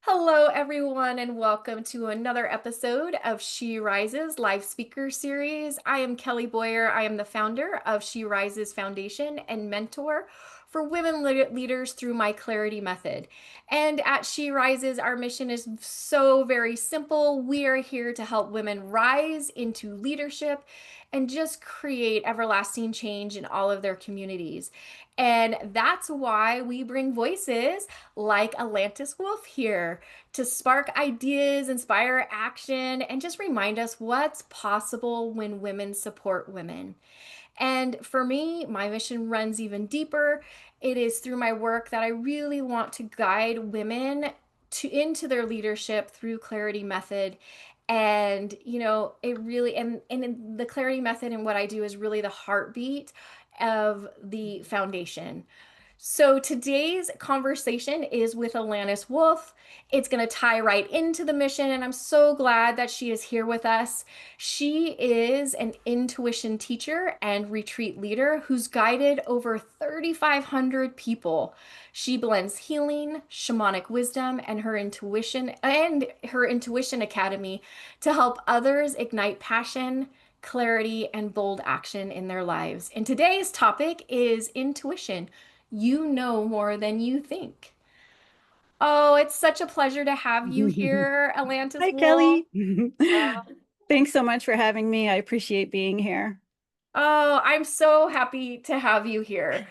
Hello, everyone, and welcome to another episode of She Rises live speaker series. I am Kelly Boyer. I am the founder of She Rises Foundation and mentor for women leaders through my Clarity Method. And at She Rises, our mission is so very simple. We are here to help women rise into leadership and just create everlasting change in all of their communities. And that's why we bring voices like Atlantis Wolf here to spark ideas, inspire action, and just remind us what's possible when women support women. And for me, my mission runs even deeper. It is through my work that I really want to guide women into their leadership through Clarity Method. And it really and the Clarity Method and what I do is really the heartbeat of the foundation. So today's conversation is with Atlantis Wolf. It's going to tie right into the mission, and I'm so glad that she is here with us. She is an intuition teacher and retreat leader who's guided over 3,500 people. She blends healing, shamanic wisdom, and her intuition academy to help others ignite passion, clarity, and bold action in their lives. And today's topic is intuition. You know more than you think. Oh, it's such a pleasure to have you here, Atlantis Hi, Wolf. Kelly. Uh, Thanks so much for having me. I appreciate being here. oh, I'm so happy to have you here.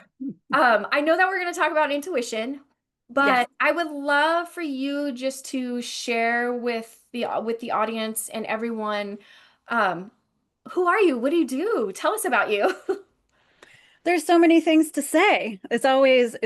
I know that we're going to talk about intuition, Yes. but I would love for you just to share with the audience and everyone, um, who are you? What do you do? Tell us about you. There's so many things to say. It's always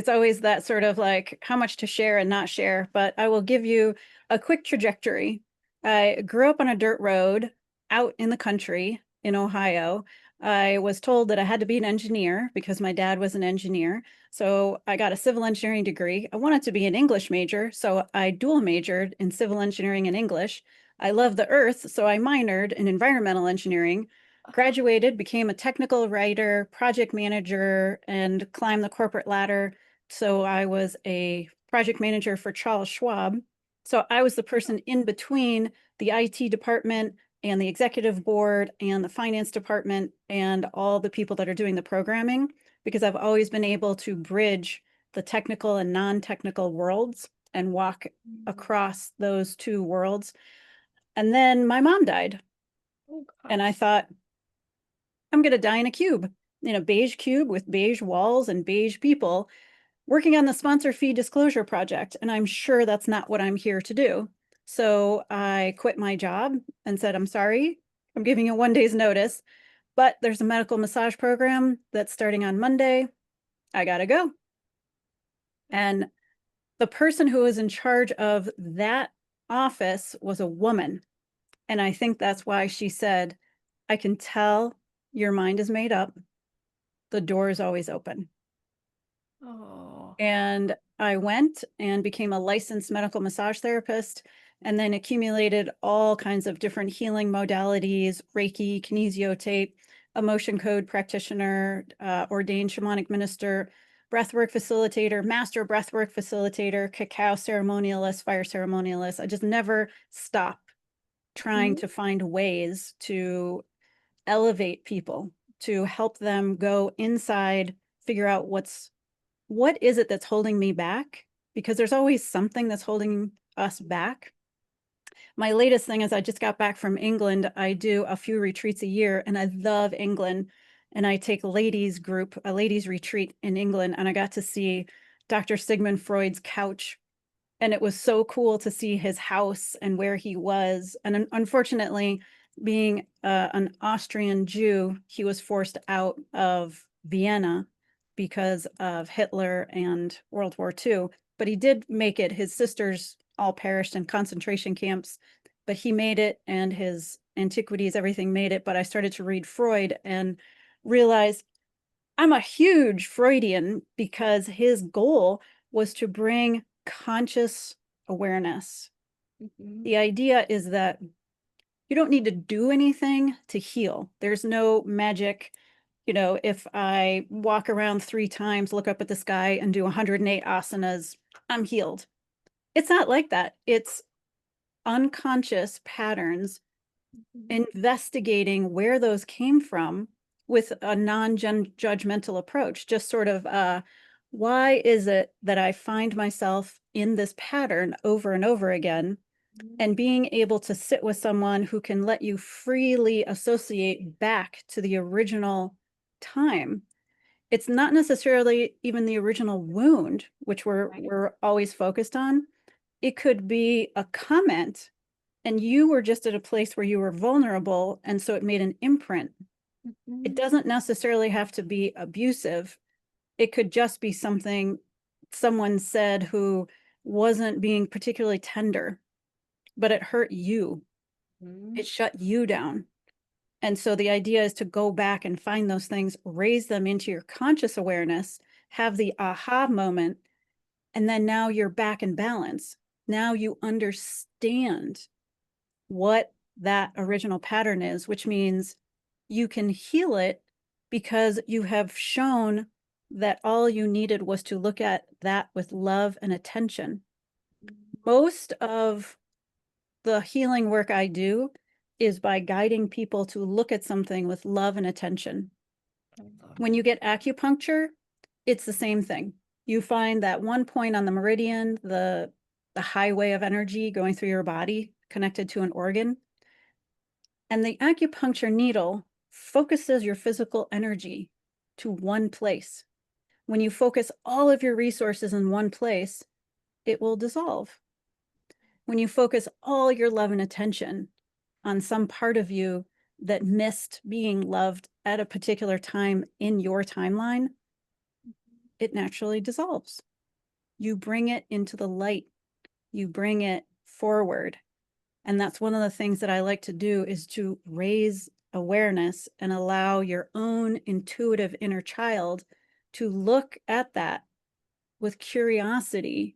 that sort of like how much to share and not share, but I will give you a quick trajectory. I grew up on a dirt road out in the country in Ohio. I was told that I had to be an engineer because my dad was an engineer. So I got a civil engineering degree. I wanted to be an English major, so I dual majored in civil engineering and English. I love the earth, so I minored in environmental engineering, graduated, became a technical writer, project manager, and climbed the corporate ladder. So I was a project manager for Charles Schwab. So I was the person in between the IT department and the executive board and the finance department and all the people that are doing the programming, because I've always been able to bridge the technical and non-technical worlds and walk across those two worlds. And then my mom died. Oh And I gosh. thought, I'm going to die in a beige cube with beige walls and beige people working on the sponsor fee disclosure project. And I'm sure that's not what I'm here to do. So I quit my job and said, I'm sorry, I'm giving you 1 day's notice, but there's a medical massage program that's starting on Monday. I got to go. And the person who was in charge of that office was a woman. And I think that's why she said, I can tell your mind is made up. The door is always open. Oh. And I went and became a licensed medical massage therapist and then accumulated all kinds of different healing modalities, Reiki, kinesiotape, emotion code practitioner, ordained shamanic minister, breathwork facilitator, master breathwork facilitator, cacao ceremonialist, fire ceremonialist. I just never stop trying Mhm. to find ways to elevate people, to help them go inside, figure out what is it that's holding me back? Because there's always something that's holding us back. My latest thing is I just got back from England. I do a few retreats a year and I love England. And I take a ladies retreat in England, and I got to see Dr. Sigmund Freud's couch. And it was so cool to see his house and where he was. And unfortunately, being an Austrian Jew, he was forced out of Vienna because of Hitler and World War II. But he did make it. His sisters all perished in concentration camps, but he made it, and his antiquities, everything made it. But I started to read Freud and realized I'm a huge Freudian because his goal was to bring conscious awareness. Mhm. The idea is that you don't need to do anything to heal. There's no magic. If I walk around 3 times, look up at the sky, and do 108 asanas, I'm healed. It's not like that. It's unconscious patterns, Mhm. investigating where those came from with a non-judgmental approach, just sort of why is it that I find myself in this pattern over and over again, and being able to sit with someone who can let you freely associate back to the original time. It's not necessarily even the original wound, which Right. we're always focused on. It could be a comment, and you were just at a place where you were vulnerable, and so it made an imprint. It Mhm. doesn't necessarily have to be abusive. It could just be something someone said who wasn't being particularly tender, but it hurt you. Mhm. It shut you down. And so the idea is to go back and find those things, raise them into your conscious awareness, have the aha moment, and then now you're back in balance. Now you understand what that original pattern is, which means you can heal it because you have shown that all you needed was to look at that with love and attention. Most of the healing work I do is by guiding people to look at something with love and attention. I love When you get acupuncture, it's the same thing. You find that one point on the meridian, the highway of energy going through your body connected to an organ, and the acupuncture needle focuses your physical energy to one place. When you focus all of your resources in one place, it will dissolve. When you focus all your love and attention on some part of you that missed being loved at a particular time in your timeline, it naturally dissolves. You bring it into the light, you bring it forward. And that's one of the things that I like to do, is to raise awareness and allow your own intuitive inner child to look at that with curiosity,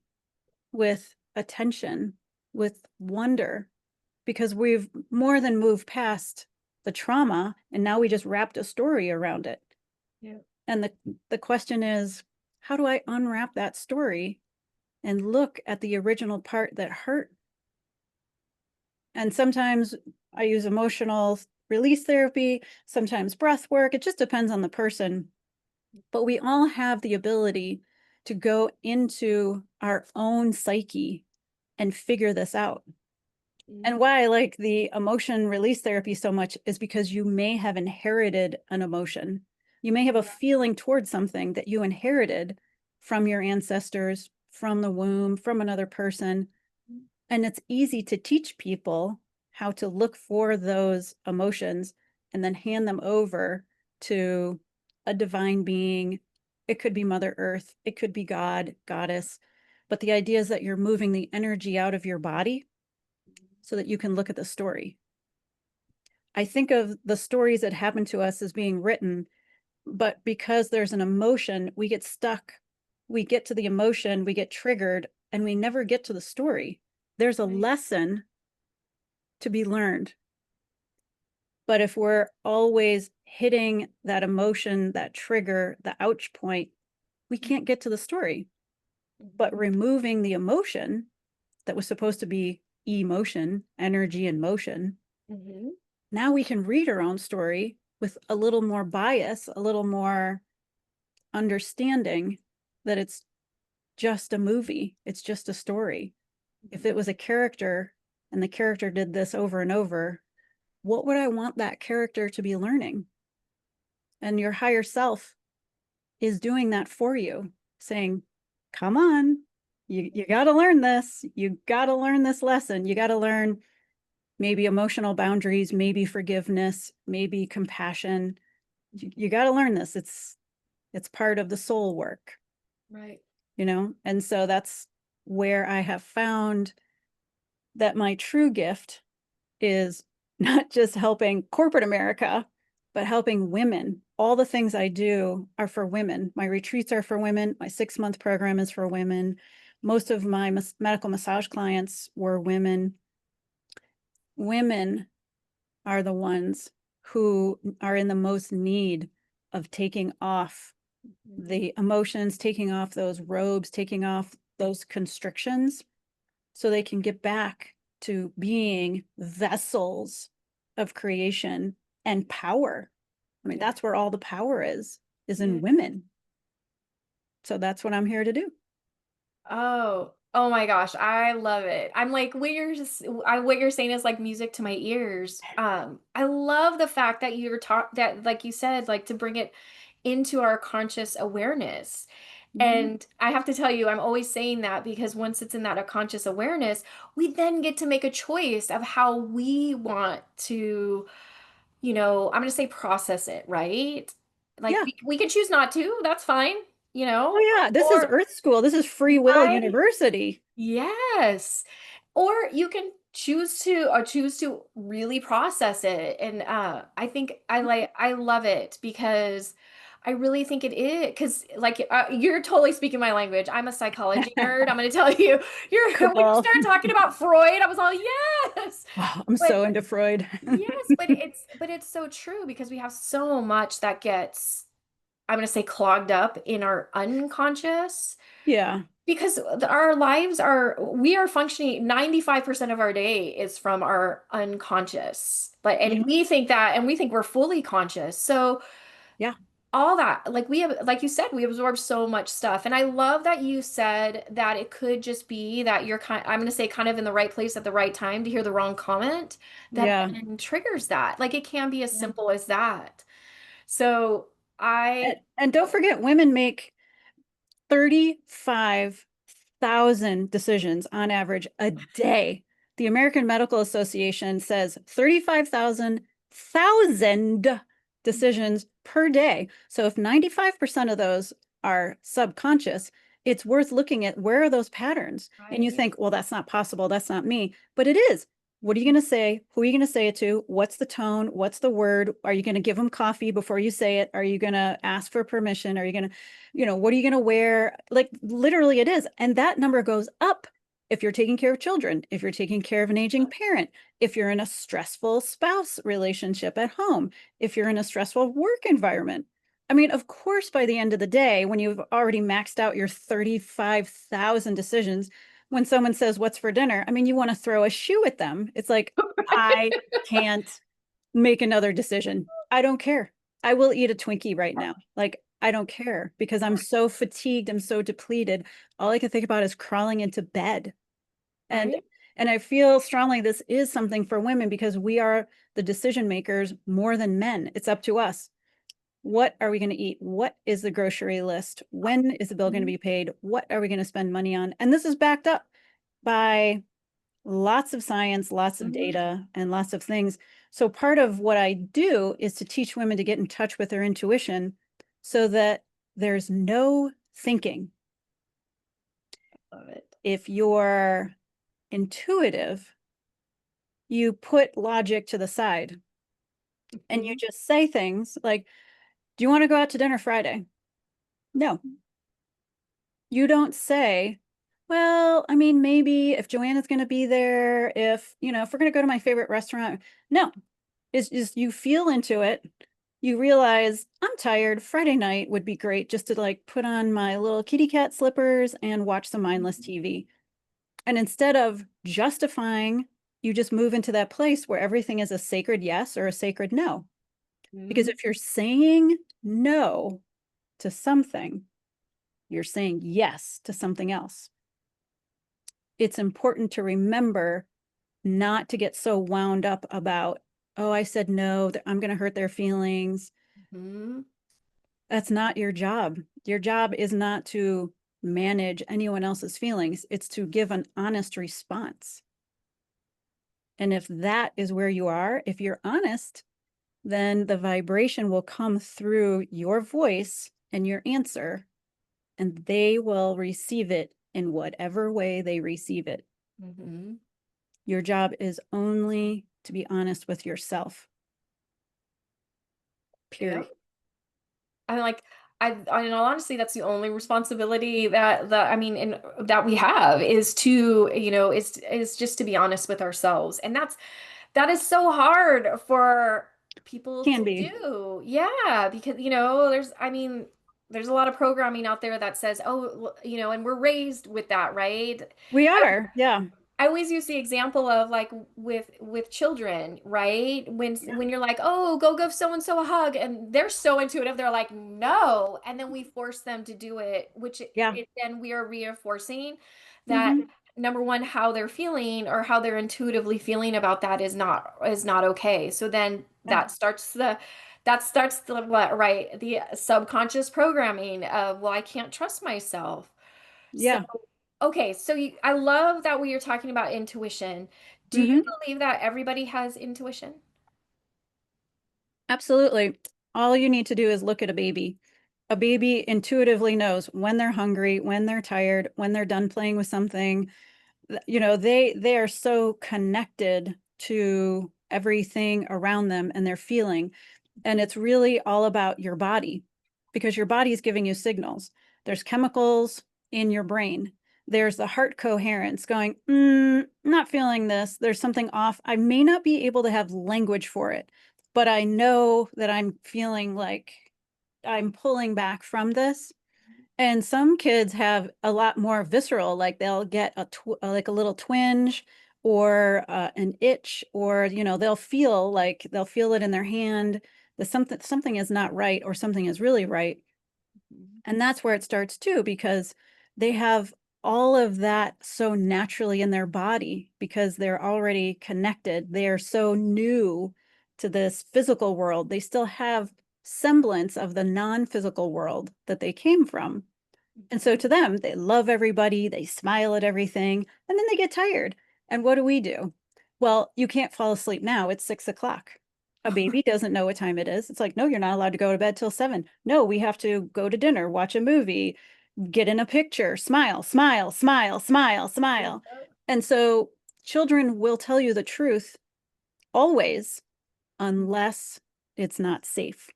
with attention, with wonder, because we've more than moved past the trauma and now we just wrapped a story around it. Yeah. And the question is, how do I unwrap that story and look at the original part that hurt? And sometimes I use emotional release therapy, sometimes breath work. It just depends on the person. But we all have the ability to go into our own psyche and figure this out. And Mhm. why I like the emotion release therapy so much is because you may have inherited an emotion. You may have a Yeah. feeling towards something that you inherited from your ancestors, from the womb, from another person. And it's easy to teach people how to look for those emotions and then hand them over to a divine being. It could be Mother Earth, it could be God, Goddess. But the idea is that you're moving the energy out of your body so that you can look at the story. I think of the stories that happen to us as being written, but because there's an emotion, we get stuck. We get to the emotion, we get triggered, and we never get to the story. There's a Right. lesson to be learned. But if we're always hitting that emotion, that trigger, the ouch point, we can't get to the story. But Mhm. removing the emotion that was supposed to be emotion, energy, and motion, Mhm. now we can read our own story with a little more bias, a little more understanding that it's just a movie, it's just a story. If it Mhm. was a character and the character did this over and over, what would I want that character to be learning? And your higher self is doing that for you, saying, come on, you got to learn this. You got to learn this lesson. You got to learn maybe emotional boundaries, maybe forgiveness, maybe compassion. You got to learn this. It's part of the soul work, Right. you know? And so that's where I have found that my true gift is not just helping corporate America, but helping women. All the things I do are for women. My retreats are for women. My 6-month program is for women. Most of my medical massage clients were women. Women are the ones who are in the most need of taking off Mhm. the emotions, taking off those robes, taking off those constrictions. so they can get back to being vessels of creation and power. I mean, Yeah. that's where all the power is Yeah. in women. So that's what I'm here to do. Oh, oh my gosh, I love it. I'm like what you're saying is like music to my ears. I love the fact that you're taught that, like you said, like to bring it into our conscious awareness. Mhm. And I have to tell you, I'm always saying that because once it's in that conscious awareness, we then get to make a choice of how we want to, I'm going to say process it, right? Like Yeah. we can choose not to, that's fine, Oh, yeah. This is or Earth School. This is Free Will right. University. Yes. Or you can choose to really process it. And I love it because I really think it is because like you're totally speaking my language. I'm a psychology nerd. I'm going to tell you, when you Cool. start talking about Freud, I was all yes. Oh, I'm But so into Freud. yes, but it's so true because we have so much that gets, I'm going to say, clogged up in our unconscious Yeah. because our lives we are functioning 95% of our day is from our unconscious. But Yeah. and we think we're fully conscious. So Yeah. all that, like we have, like you said, we absorb so much stuff. And I love that you said that it could just be that I'm going to say kind of in the right place at the right time to hear the wrong comment that Yeah. then triggers that. Like it can be as Yeah. simple as that. So I, And don't forget, women make 35,000 decisions on average a day. The American Medical Association says 35,000 decisions per day. So if 95% of those are subconscious, it's worth looking at where are those patterns. And you right. think, well, that's not possible. That's not me. But it is. What are you going to say? Who are you going to say it to? What's the tone? What's the word? Are you going to give them coffee before you say it? Are you going to ask for permission? Are you going to what are you going to wear? Like literally it is. And that number goes up if you're taking care of children, if you're taking care of an aging parent, if you're in a stressful spouse relationship at home, if you're in a stressful work environment. I mean, of course, by the end of the day, when you've already maxed out your 35,000 decisions, when someone says, "What's for dinner?" I mean, you want to throw a shoe at them. It's like, I can't make another decision. I don't care. I will eat a Twinkie right now. Like, I don't care because I'm so fatigued. I'm so depleted. All I can think about is crawling into bed. And Right. and I feel strongly this is something for women because we are the decision makers more than men. It's up to us. What are we going to eat? What is the grocery list? When is the bill going to Mhm. be paid? What are we going to spend money on? And this is backed up by lots of science, lots of Mhm. data, and lots of things. So part of what I do is to teach women to get in touch with their intuition so that there's no thinking. Love it. If you're intuitive, you put logic to the side and you Mhm. just say things like, "Do you want to go out to dinner Friday?" No, you don't say, "Well, I mean, maybe if Joanna's going to be there, if we're going to go to my favorite restaurant." No, it's just you feel into it. You realize I'm tired. Friday night would be great just to like put on my little kitty cat slippers and watch some mindless TV. And instead of justifying, you just move into that place where everything is a sacred yes or a sacred no. Because Mhm. if you're saying no to something, you're saying yes to something else. It's important to remember not to get so wound up about, oh, I said no, I'm going to hurt their feelings. Mhm. That's not your job. Your job is not to manage anyone else's feelings, it's to give an honest response. And if that is where you are, if you're honest, then the vibration will come through your voice and your answer, and they will receive it in whatever way they receive it. Mhm. Your job is only to be honest with yourself, period. Yep. I like in all honesty, that's the only responsibility that I mean, and that we have is to, is just to be honest with ourselves. And that is so hard for people Can to be. do. Yeah, because there's a lot of programming out there that says, oh, and we're raised with that, right? We I, are. Yeah. I always use the example of like with children, right? Yeah. When you're like, "Oh, go give so and so a hug," and they're so intuitive, they're like, "No," and then we force them to do it, which Yeah. then we are reinforcing that Hmm. number one, how they're feeling or how they're intuitively feeling about that is not okay. So then Yeah. that starts the what, right? The subconscious programming of, well, I can't trust myself. So Yeah. okay, so I love that we are talking about intuition. Do you Hmm. believe that everybody has intuition? Absolutely. All you need to do is look at a baby. A baby intuitively knows when they're hungry, when they're tired, when they're done playing with something. They are so connected to everything around them and their feeling. And it's really all about your body because your body is giving you signals. There's chemicals in your brain. There's the heart coherence going, not feeling this. There's something off. I may not be able to have language for it, but I know that I'm feeling like I'm pulling back from this. And some kids have a lot more visceral, like they'll get like a little twinge or an itch, or they'll feel it in their hand that something is not right or something is really right. Mhm. And that's where it starts too, because they have all of that so naturally in their body because they're already connected. They are so new to this physical world. They still have semblance of the non-physical world that they came from. And so Mhm. to them, they love everybody, they smile at everything, and then they get tired. And what do? Well, you can't fall asleep now. It's 6 o'clock. A baby doesn't know what time it is. It's like, no, you're not allowed to go to bed till 7. No, we have to go to dinner, watch a movie, get in a picture, smile, smile, smile, smile, Yeah. smile. And so children will tell you the truth always, unless it's not safe.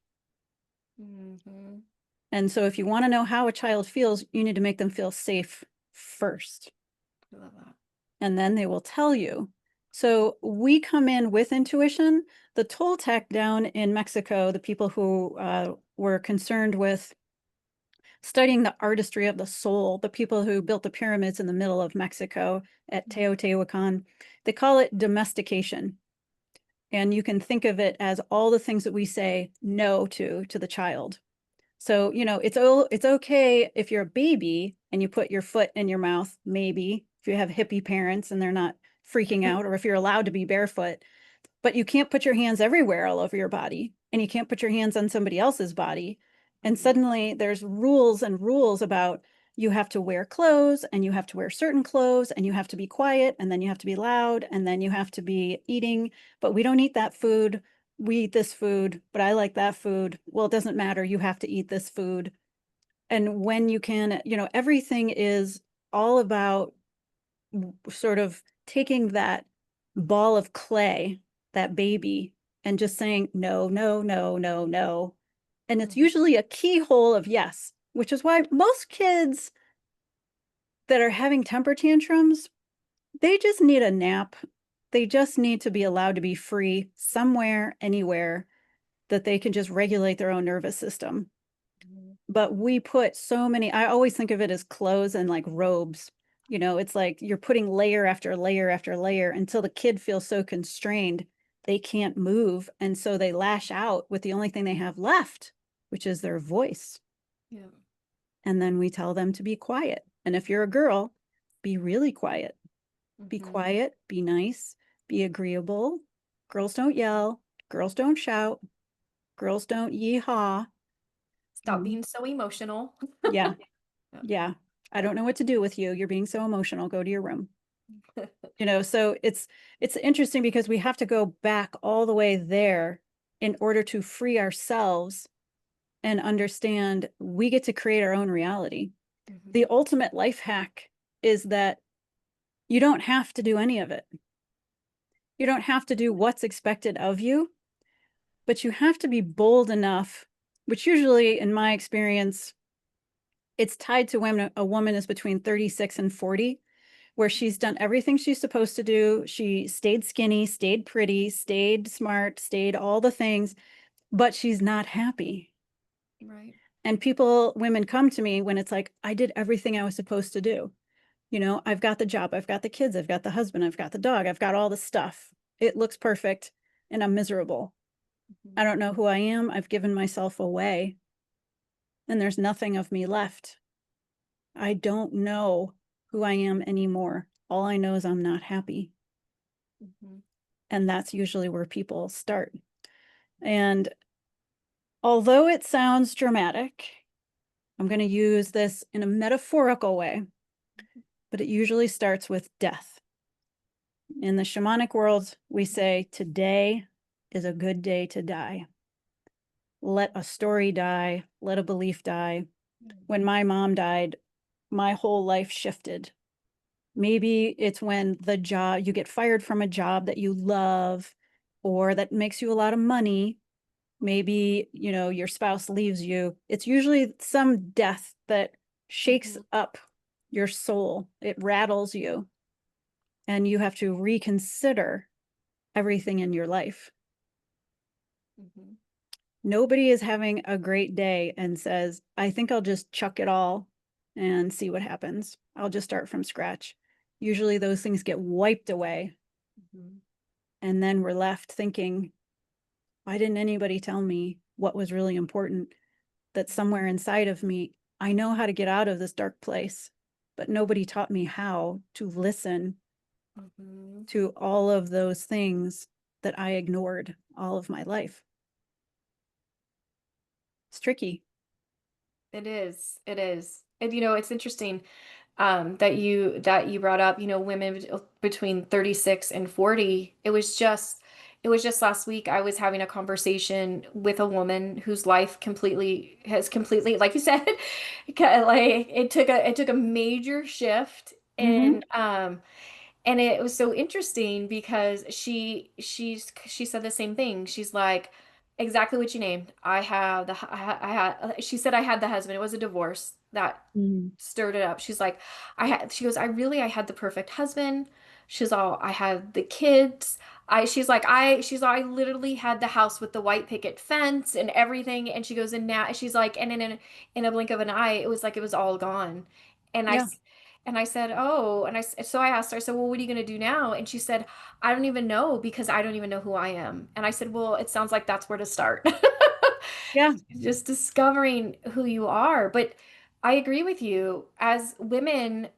Mhm. And so if you want to know how a child feels, you need to make them feel safe first, I love that. and then they will tell you. So we come in with intuition. The Toltec down in Mexico, the people who were concerned with studying the artistry of the soul, the people who built the pyramids in the middle of Mexico at Mhm. Teotihuacan, they call it domestication. And you can think of it as all the things that we say no to the child. So, it's okay if you're a baby and you put your foot in your mouth, maybe if you have hippie parents and they're not freaking out, or if you're allowed to be barefoot, but you can't put your hands everywhere all over your body, and you can't put your hands on somebody else's body. And Mhm. suddenly there's rules and rules about you have to wear clothes and you have to wear certain clothes and you have to be quiet and then you have to be loud and then you have to be eating, but we don't eat that food. We eat this food, but I like that food. Well, it doesn't matter. You have to eat this food. And when you can, everything is all about sort of taking that ball of clay, that baby, and just saying, no, no, no, no, no. And it's Mhm. usually a keyhole of yes, which is why most kids that are having temper tantrums, they just need a nap. They just need to be allowed to be free somewhere, anywhere that they can just regulate their own nervous system. Mhm. But we put so many, I always think of it as clothes and like robes. It's like you're putting layer after layer after layer until the kid feels so constrained they can't move. And so they lash out with the only thing they have left, which is their voice. Yeah. And then we tell them to be quiet. And if you're a girl, be really quiet. Be Mhm. quiet, be nice, be agreeable. Girls don't yell, girls don't shout, girls don't yee-haw. Stop being so emotional. Yeah. Yeah. Yeah. I don't know what to do with you. You're being so emotional. Go to your room. So it's interesting because we have to go back all the way there in order to free ourselves and understand we get to create our own reality. The Mhm. ultimate life hack is that you don't have to do any of it. You don't have to do what's expected of you, but you have to be bold enough, which usually in my experience, it's tied to when a woman is between 36 and 40, where she's done everything she's supposed to do. She stayed skinny, stayed pretty, stayed smart, stayed all the things, but she's not happy. Right. And women come to me when it's like, I did everything I was supposed to do. I've got the job, I've got the kids, I've got the husband, I've got the dog, I've got all the stuff. It looks perfect and I'm miserable. I Mhm. don't know who I am. I've given myself away and there's nothing of me left. I don't know who I am anymore. All I know is I'm not happy. Mhm. And that's usually where people start. And although it sounds dramatic, I'm going to use this in a metaphorical way, but it usually starts with death. In the shamanic world, we say, today is a good day to die. Let a story die, let a belief die. When my mom died, my whole life shifted. Maybe it's when you get fired from a job that you love or that makes you a lot of money. Maybe, your spouse leaves you. It's usually some death that shakes Mhm. up your soul. It rattles you, and you have to reconsider everything in your life. Mhm. Nobody is having a great day and says, I think I'll just chuck it all and see what happens. I'll just start from scratch. Usually those things get wiped away. Mhm. And then we're left thinking, why didn't anybody tell me what was really important? That somewhere inside of me, I know how to get out of this dark place, but nobody taught me how to listen Mhm. to all of those things that I ignored all of my life. It's tricky. It is. It is. And it's interesting that you brought up, women between 36 and 40. It was just last week I was having a conversation with a woman whose life completely, like you said, like it took a major shift. Mm-hmm. And it was so interesting because she said the same thing. She's like, exactly what you named. She said I had the husband. It was a divorce that Mm-hmm. stirred it up. She goes, I had the perfect husband. I had the kids. I literally had the house with the white picket fence and everything. And she goes, and now she's like, and in a blink of an eye, it was like it was all gone. And Yeah. I said, oh, so I asked her, I said, well, what are you going to do now? And she said, I don't even know because I don't even know who I am. And I said, well, it sounds like that's where to start. Yeah. Just discovering who you are. But I agree with you. As women,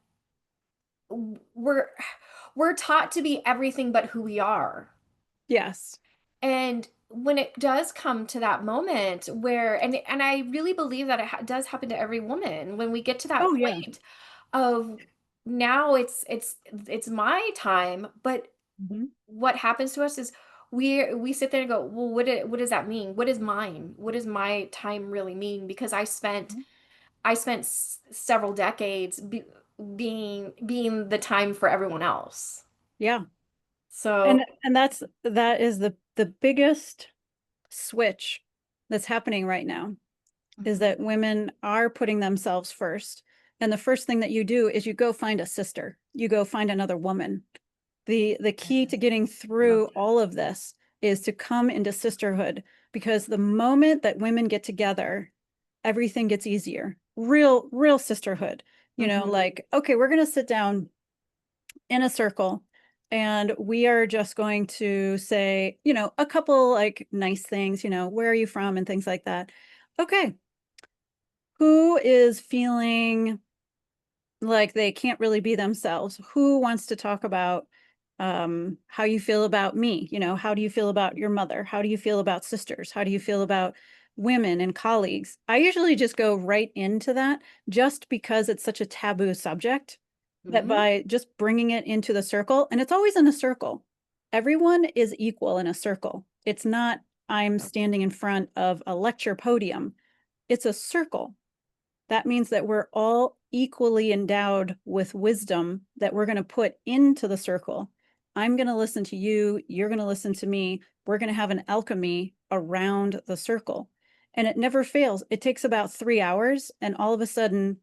we're we're taught to be everything but who we are. Yes. And when it does come to that moment where, and I really believe that does happen to every woman, when we get to that Oh, yeah. point of now it's my time, but Mm-hmm. what happens to us is we sit there and go, well, what does that mean? What is mine? What does my time really mean? Because I spent several decades being the time for everyone else. Yeah. So, And that is the biggest switch that's happening right now, is mhm, that women are putting themselves first. And the first thing that you do is you go find a sister. You go find another woman. The key to getting love through all of this is to come into sisterhood, because the moment that women get together, everything gets easier. Real sisterhood. that. Like, okay, we're going to sit down in a circle and we are just going to say, a couple like nice things, where are you from and things like that. Okay, who is feeling like they can't really be themselves? Who wants to talk about how you feel about me? How do you feel about your mother? How do you feel about sisters? How do you feel about women and colleagues? I usually just go right into that, just because it's such a taboo subject, that Mhm. by just bringing it into the circle, and it's always in a circle, everyone is equal in a circle. It's not, I'm standing in front of a lecture podium. It's a circle. That means that we're all equally endowed with wisdom that we're going to put into the circle. I'm going to listen to you. You're going to listen to me. We're going to have an alchemy around the circle. And it never fails. It takes about 3 hours, and all of a sudden,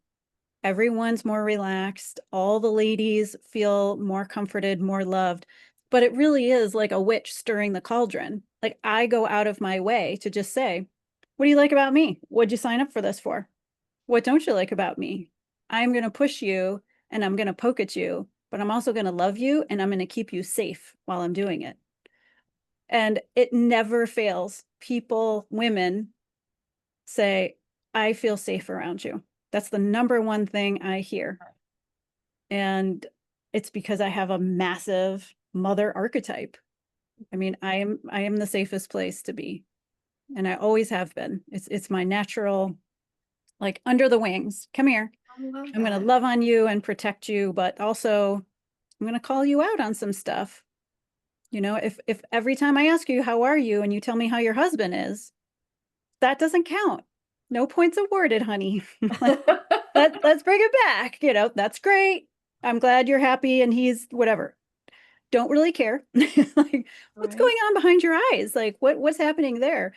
everyone's more relaxed. All the ladies feel more comforted, more loved. But it really is like a witch stirring the cauldron. Like, I go out of my way to just say, what do you like about me? What'd you sign up for this for? What don't you like about me? I'm going to push you and I'm going to poke at you, but I'm also going to love you and I'm going to keep you safe while I'm doing it. And it never fails. People, women say, I feel safe around you. That's the number one thing I hear. And it's because I have a massive mother archetype. I mean, I am the safest place to be. And I always have been. It's my natural, like under the wings. Come here. I love I'm gonna that. love on you and protect you, but also I'm gonna call you out on some stuff. If every time I ask you how are you and you tell me how your husband is, that doesn't count. No points awarded, honey. Like, let's bring it back. That's great. I'm glad you're happy and he's whatever. Don't really care. Like, what's Right. going on behind your eyes? Like, what's happening there?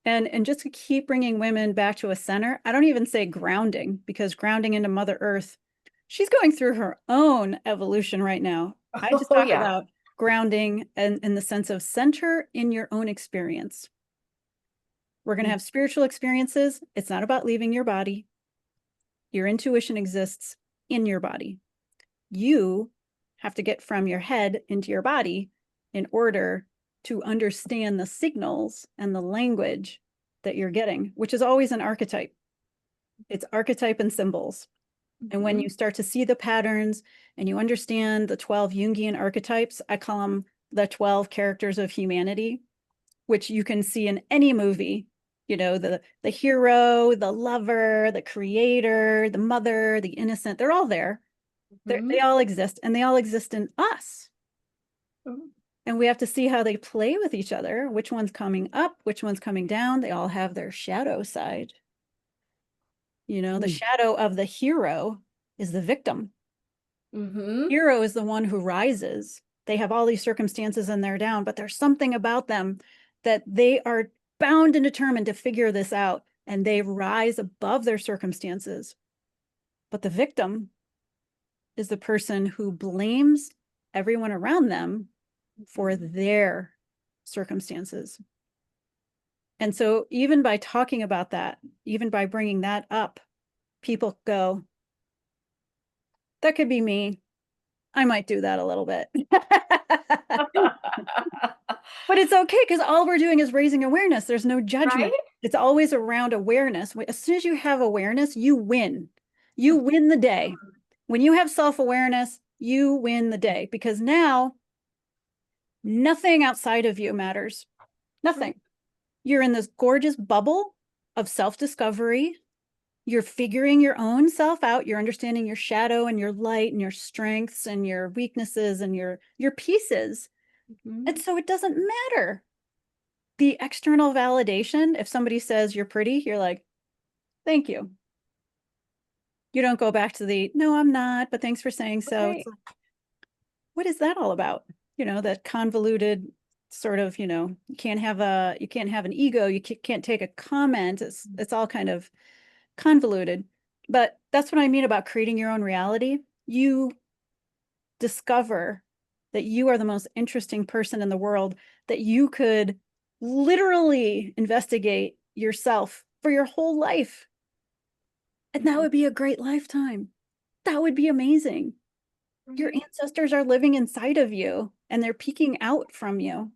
And just to keep bringing women back to a center, I don't even say grounding, because grounding into Mother Earth, she's going through her own evolution right now. I just Oh talk yeah. about grounding and in the sense of center in your own experience. We're going to have spiritual experiences. It's not about leaving your body. Your intuition exists in your body. You have to get from your head into your body in order to understand the signals and the language that you're getting, which is always an archetype. It's archetype and symbols. And when Mhm. you start to see the patterns and you understand the 12 Jungian archetypes, I call them the 12 characters of humanity, which you can see in any movie. The hero, the lover, the creator, the mother, the innocent, they're all there. They Mhm. all exist, and they all exist in us. And we have to see how they play with each other, which one's coming up, which one's coming down. They all have their shadow side. The Mhm. shadow of the hero is the victim. Mhm. Hero is the one who rises. They have all these circumstances and they're down, but there's something about them that they are bound and determined to figure this out, and they rise above their circumstances. But the victim is the person who blames everyone around them for their circumstances. And so, even by talking about that, even by bringing that up, people go, that could be me. I might do that a little bit. But it's okay, because all we're doing is raising awareness. There's no judgment. Right? It's always around awareness. As soon as you have awareness, you win. You win the day. When you have self awareness, you win the day, because now nothing outside of you matters. Right. Nothing. You're in this gorgeous bubble of self discovery. You're figuring your own self out. You're understanding your shadow and your light and your strengths and your weaknesses and your pieces. And Mhm. so it doesn't matter the external validation. If somebody says you're pretty, you're like, thank you. You don't go back to the, no, I'm not, but thanks for saying so. It's Right. like, what is that all about? That convoluted sort of, you can't have an ego. You can't take a comment. It's all kind of convoluted. But that's what I mean about creating your own reality. You discover that you are the most interesting person in the world, that you could literally investigate yourself for your whole life. And that Mhm. would be a great lifetime. That would be amazing. Your Right. ancestors are living inside of you and they're peeking out from you.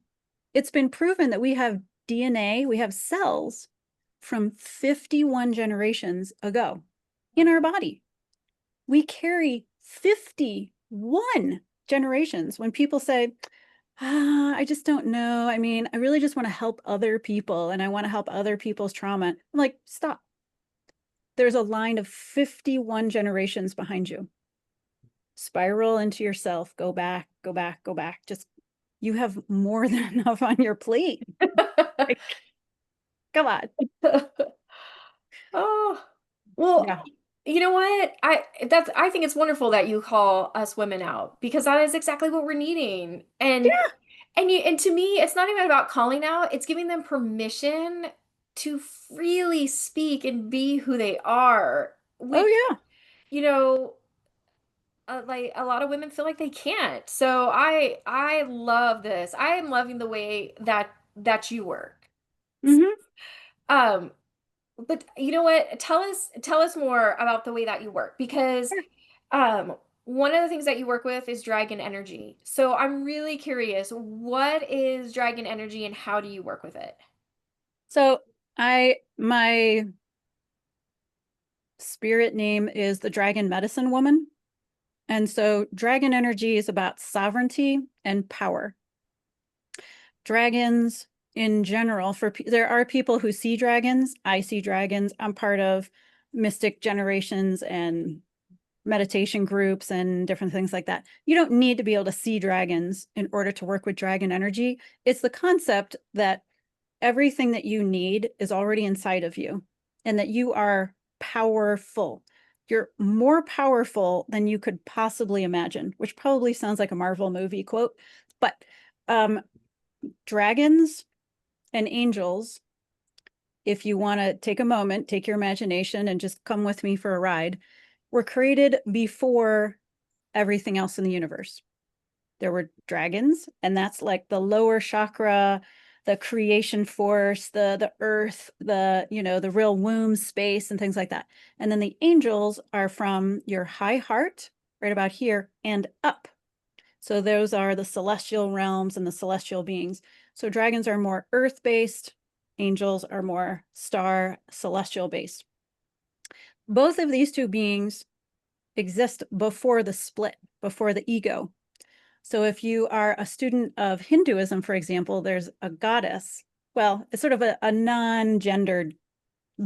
It's been proven that we have DNA, we have cells from 51 generations ago in our body. We carry 51 generations. When people say, I just don't know. I mean, I really just want to help other people and I want to help other people's trauma. I'm like, stop. There's a line of 51 generations behind you. Spiral into yourself, go back, go back, go back. Just, you have more than enough on your plate. Like, come on. Oh, well, Yeah. you know what? I think it's wonderful that you call us women out, because that is exactly what we're needing. And to me, it's not even about calling out, it's giving them permission to freely speak and be who they are, Oh, which, yeah. you know, like a lot of women feel like they can't. So I love this. I am loving the way that you work. Hmm. Um, but you know what? Tell us more about the way that you work, because um One of the things that you work with is dragon energy. So I'm really curious, what is dragon energy and how do you work with it? So my spirit name is the Dragon Medicine Woman. And so dragon energy is about sovereignty and power. Dragons in general, there are people who see dragons. I see dragons. I'm part of mystic generations and meditation groups and different things like that. You don't need to be able to see dragons in order to work with dragon energy. It's the concept that everything that you need is already inside of you and that you are powerful. You're more powerful than you could possibly imagine, which probably sounds like a Marvel movie quote. But um, dragons and angels, if you want to take a moment, take your imagination and just come with me for a ride, were created before everything else in the universe. There were dragons, and that's like the lower chakra, the creation force, the earth, the real womb space and things like that. And then the angels are from your high heart, right about here, and up. So those are the celestial realms and the celestial beings. So dragons are more earth-based, angels are more star celestial based. Both of these two beings exist before the split, before the ego. So if you are a student of Hinduism, for example, there's a goddess. Well, it's sort of a non-gendered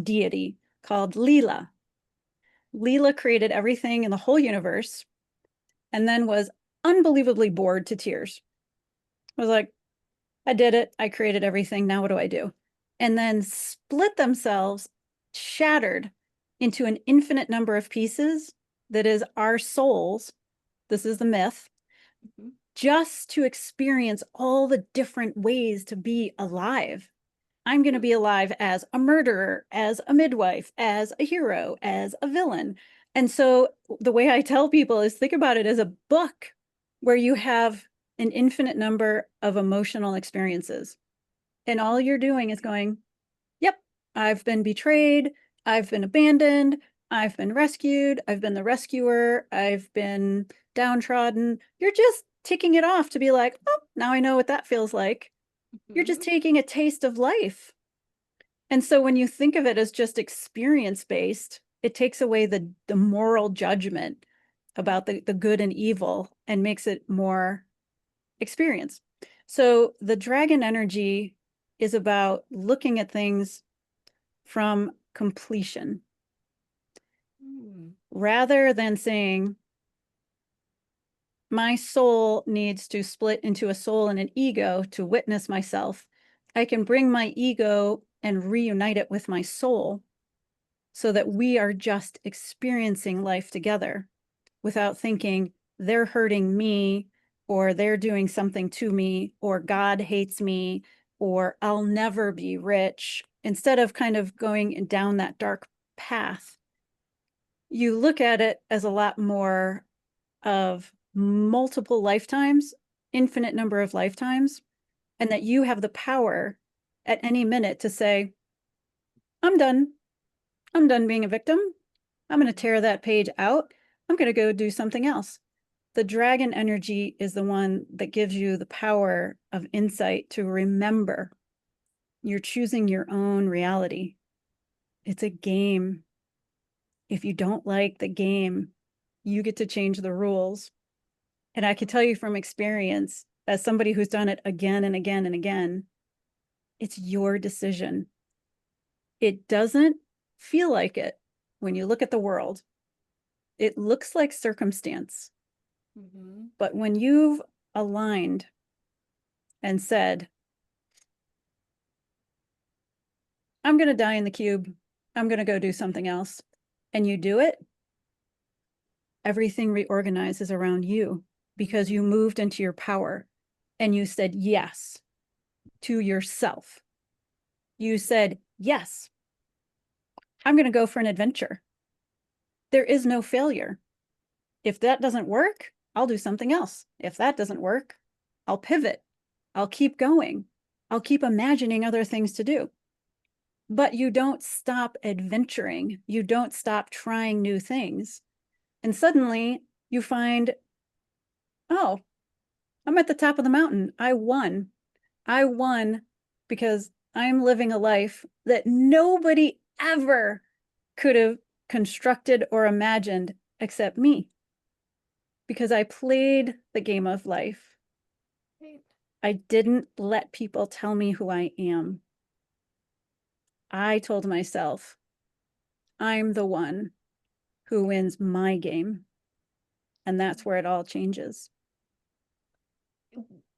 deity called Leela. Leela created everything in the whole universe and then was unbelievably bored to tears. I was like, I did it. I created everything. Now what do I do? And then split themselves, shattered into an infinite number of pieces that is our souls. This is the myth, Mhm. just to experience all the different ways to be alive. I'm going to be alive as a murderer, as a midwife, as a hero, as a villain. And so the way I tell people is think about it as a book where you have an infinite number of emotional experiences. And all you're doing is going, yep, I've been betrayed, I've been abandoned, I've been rescued, I've been the rescuer, I've been downtrodden. You're just ticking it off to be like, oh, now I know what that feels like. You're just Mhm. taking a taste of life. And so when you think of it as just experience based, it takes away the moral judgment about the good and evil and makes it more experience. So the dragon energy is about looking at things from completion Mm. rather than saying, my soul needs to split into a soul and an ego to witness myself. I can bring my ego and reunite it with my soul so that we are just experiencing life together without thinking they're hurting me or they're doing something to me or God hates me or I'll never be rich. Instead of kind of going down that dark path, you look at it as a lot more of multiple lifetimes, infinite number of lifetimes, and that you have the power at any minute to say, I'm done. I'm done being a victim. I'm going to tear that page out. I'm going to go do something else. The dragon energy is the one that gives you the power of insight to remember you're choosing your own reality. It's a game. If you don't like the game, you get to change the rules. And I can tell you from experience, as somebody who's done it again and again and again, it's your decision. It doesn't feel like it when you look at the world. It looks like circumstance. Mhm. But when you've aligned and said, I'm going to die in the cube, I'm going to go do something else, and you do it, everything reorganizes around you because you Mhm. moved into your power and you said yes to yourself. You said, yes, I'm going to go for an adventure. There is no failure. If that doesn't work, I'll do something else. If that doesn't work, I'll pivot. I'll keep going. I'll keep imagining other things to do. But you don't stop adventuring. You don't stop trying new things. And suddenly you find, oh, I'm at the top of the mountain. I won. I won because I'm living a life that nobody ever could have constructed or imagined except me, because I played the game of life. Right. I didn't let people tell me who I am. I told myself, I'm the one who wins my game. And that's where it all changes.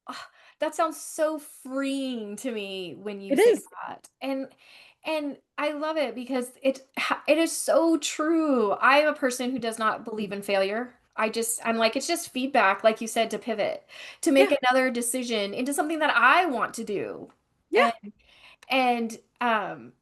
Ah, that sounds so freeing to me when you It say is. that. And I love it because it is so true. I am a person who does not believe in failure. I'm like, it's just feedback, like you said, to pivot, to make Yeah. another decision into something that I want to do. Yeah. And and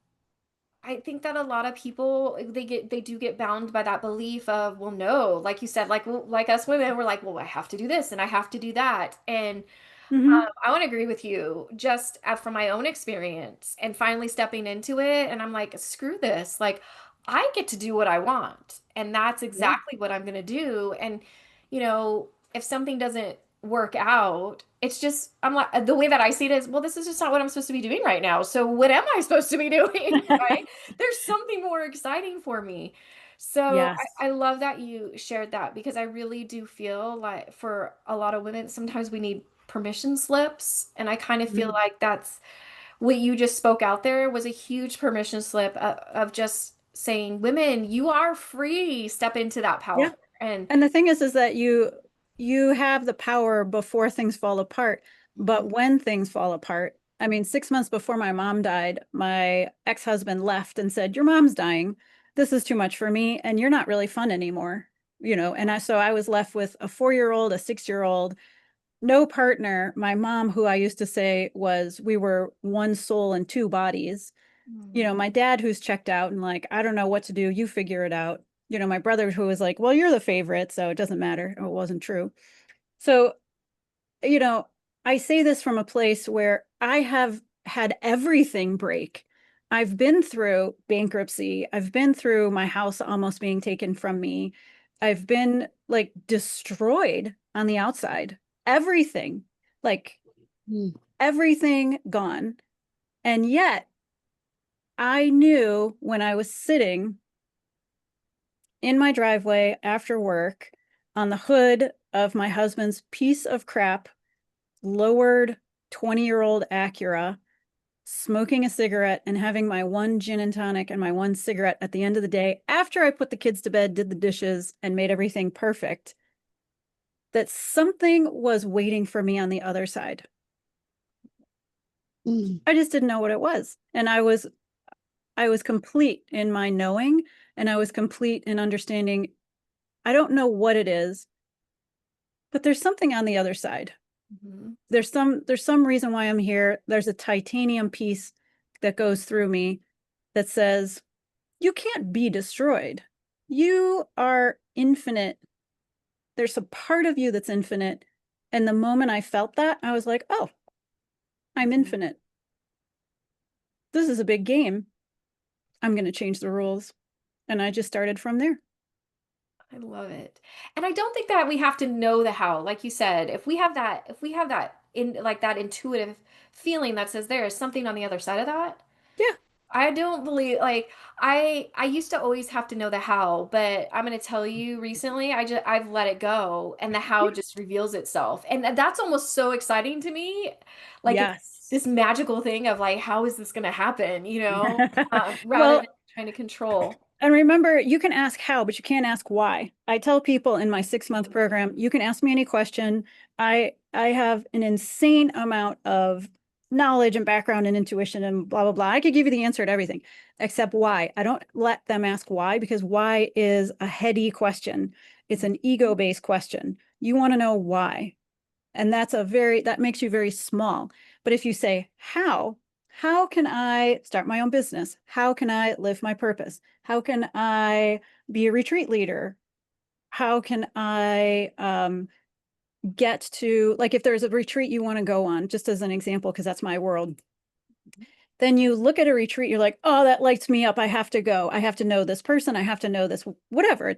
I think that a lot of people they do get bound by that belief of, well, no, like you said, like us women, we're like, well, I have to do this and I have to do that. And Mm-hmm. I want to agree with you just from my own experience and finally stepping into it. And I'm like, screw this. Like, I get to do what I want. And that's Yeah. exactly what I'm going to do. And, if something doesn't work out, it's just, I'm like, the way that I see it is, well, this is just not what I'm supposed to be doing right now. So, what am I supposed to be doing? Right? There's something more exciting for me. So Yes. I love that you shared that because I really do feel like for a lot of women, sometimes we need permission slips. And I kind of feel Mhm. like that's what you just spoke out there was a huge permission slip of just saying, women, you are free, step into that Yeah. power. And And the thing is that you have the power before things fall apart. Mhm. But when things fall apart, I mean, 6 months before my mom died, my ex-husband left and said, "Your mom's dying. This is too much for me, and you're not really fun anymore." So I was left with a 4-year-old, a 6-year-old, no partner. My mom, who I used to say we were one soul in two bodies. Mhm. My dad, who's checked out and like, I don't know what to do, you figure it out. My brother, who was like, well, you're the favorite, so it doesn't matter. It wasn't true. So, you know, I say this from a place where I have had everything break. I've been through bankruptcy. I've been through my house almost being taken from me. I've been like destroyed on the outside. Everything, like Mm. everything gone. And yet I knew when I was sitting in my driveway after work on the hood of my husband's piece of crap, lowered 20-year-old Acura, smoking a cigarette and having my one gin and tonic and my one cigarette at the end of the day, after I put the kids to bed, did the dishes, and made everything perfect, that something was waiting for me on the other side. Mm. I just didn't know what it was. And I was complete in my knowing, and I was complete in understanding. I don't know what it is, but there's something on the other side. Mhm. There's some reason why I'm here. There's a titanium piece that goes through me that says, you can't be destroyed. You are infinite. There's a part of you that's infinite. And the moment I felt that, I was like, oh, I'm Mhm. infinite. This is a big game. I'm going to change the rules. And I just started from there. I love it. And I don't think that we have to know the how. Like you said, if we have that in like that intuitive feeling that says there is something on the other side of that, Yeah. I don't believe like I used to always have to know the how, but I'm going to tell you recently I've let it go and the how Yeah. just reveals itself. And that's almost so exciting to me. Like it's Yes. this magical thing of like how is this going to happen, rather Well, than trying to control. and remember, you can ask how, but you can't ask why. I tell people in my 6-month program, you can ask me any question. I have an insane amount of knowledge and background and intuition and blah blah blah. I could give you the answer to everything, except why. I don't let them ask why, because why is a heady question. It's an ego-based question. You want to know why. And that makes you very small. But if you say, how can I start my own business? How can I live my purpose? How can I be a retreat leader? How can I get to, like, if there's a retreat you want to go on, just as an example, because that's my world, then you look at a retreat, you're like, oh, that lights me up. I have to go. I have to know this person. I have to know this, whatever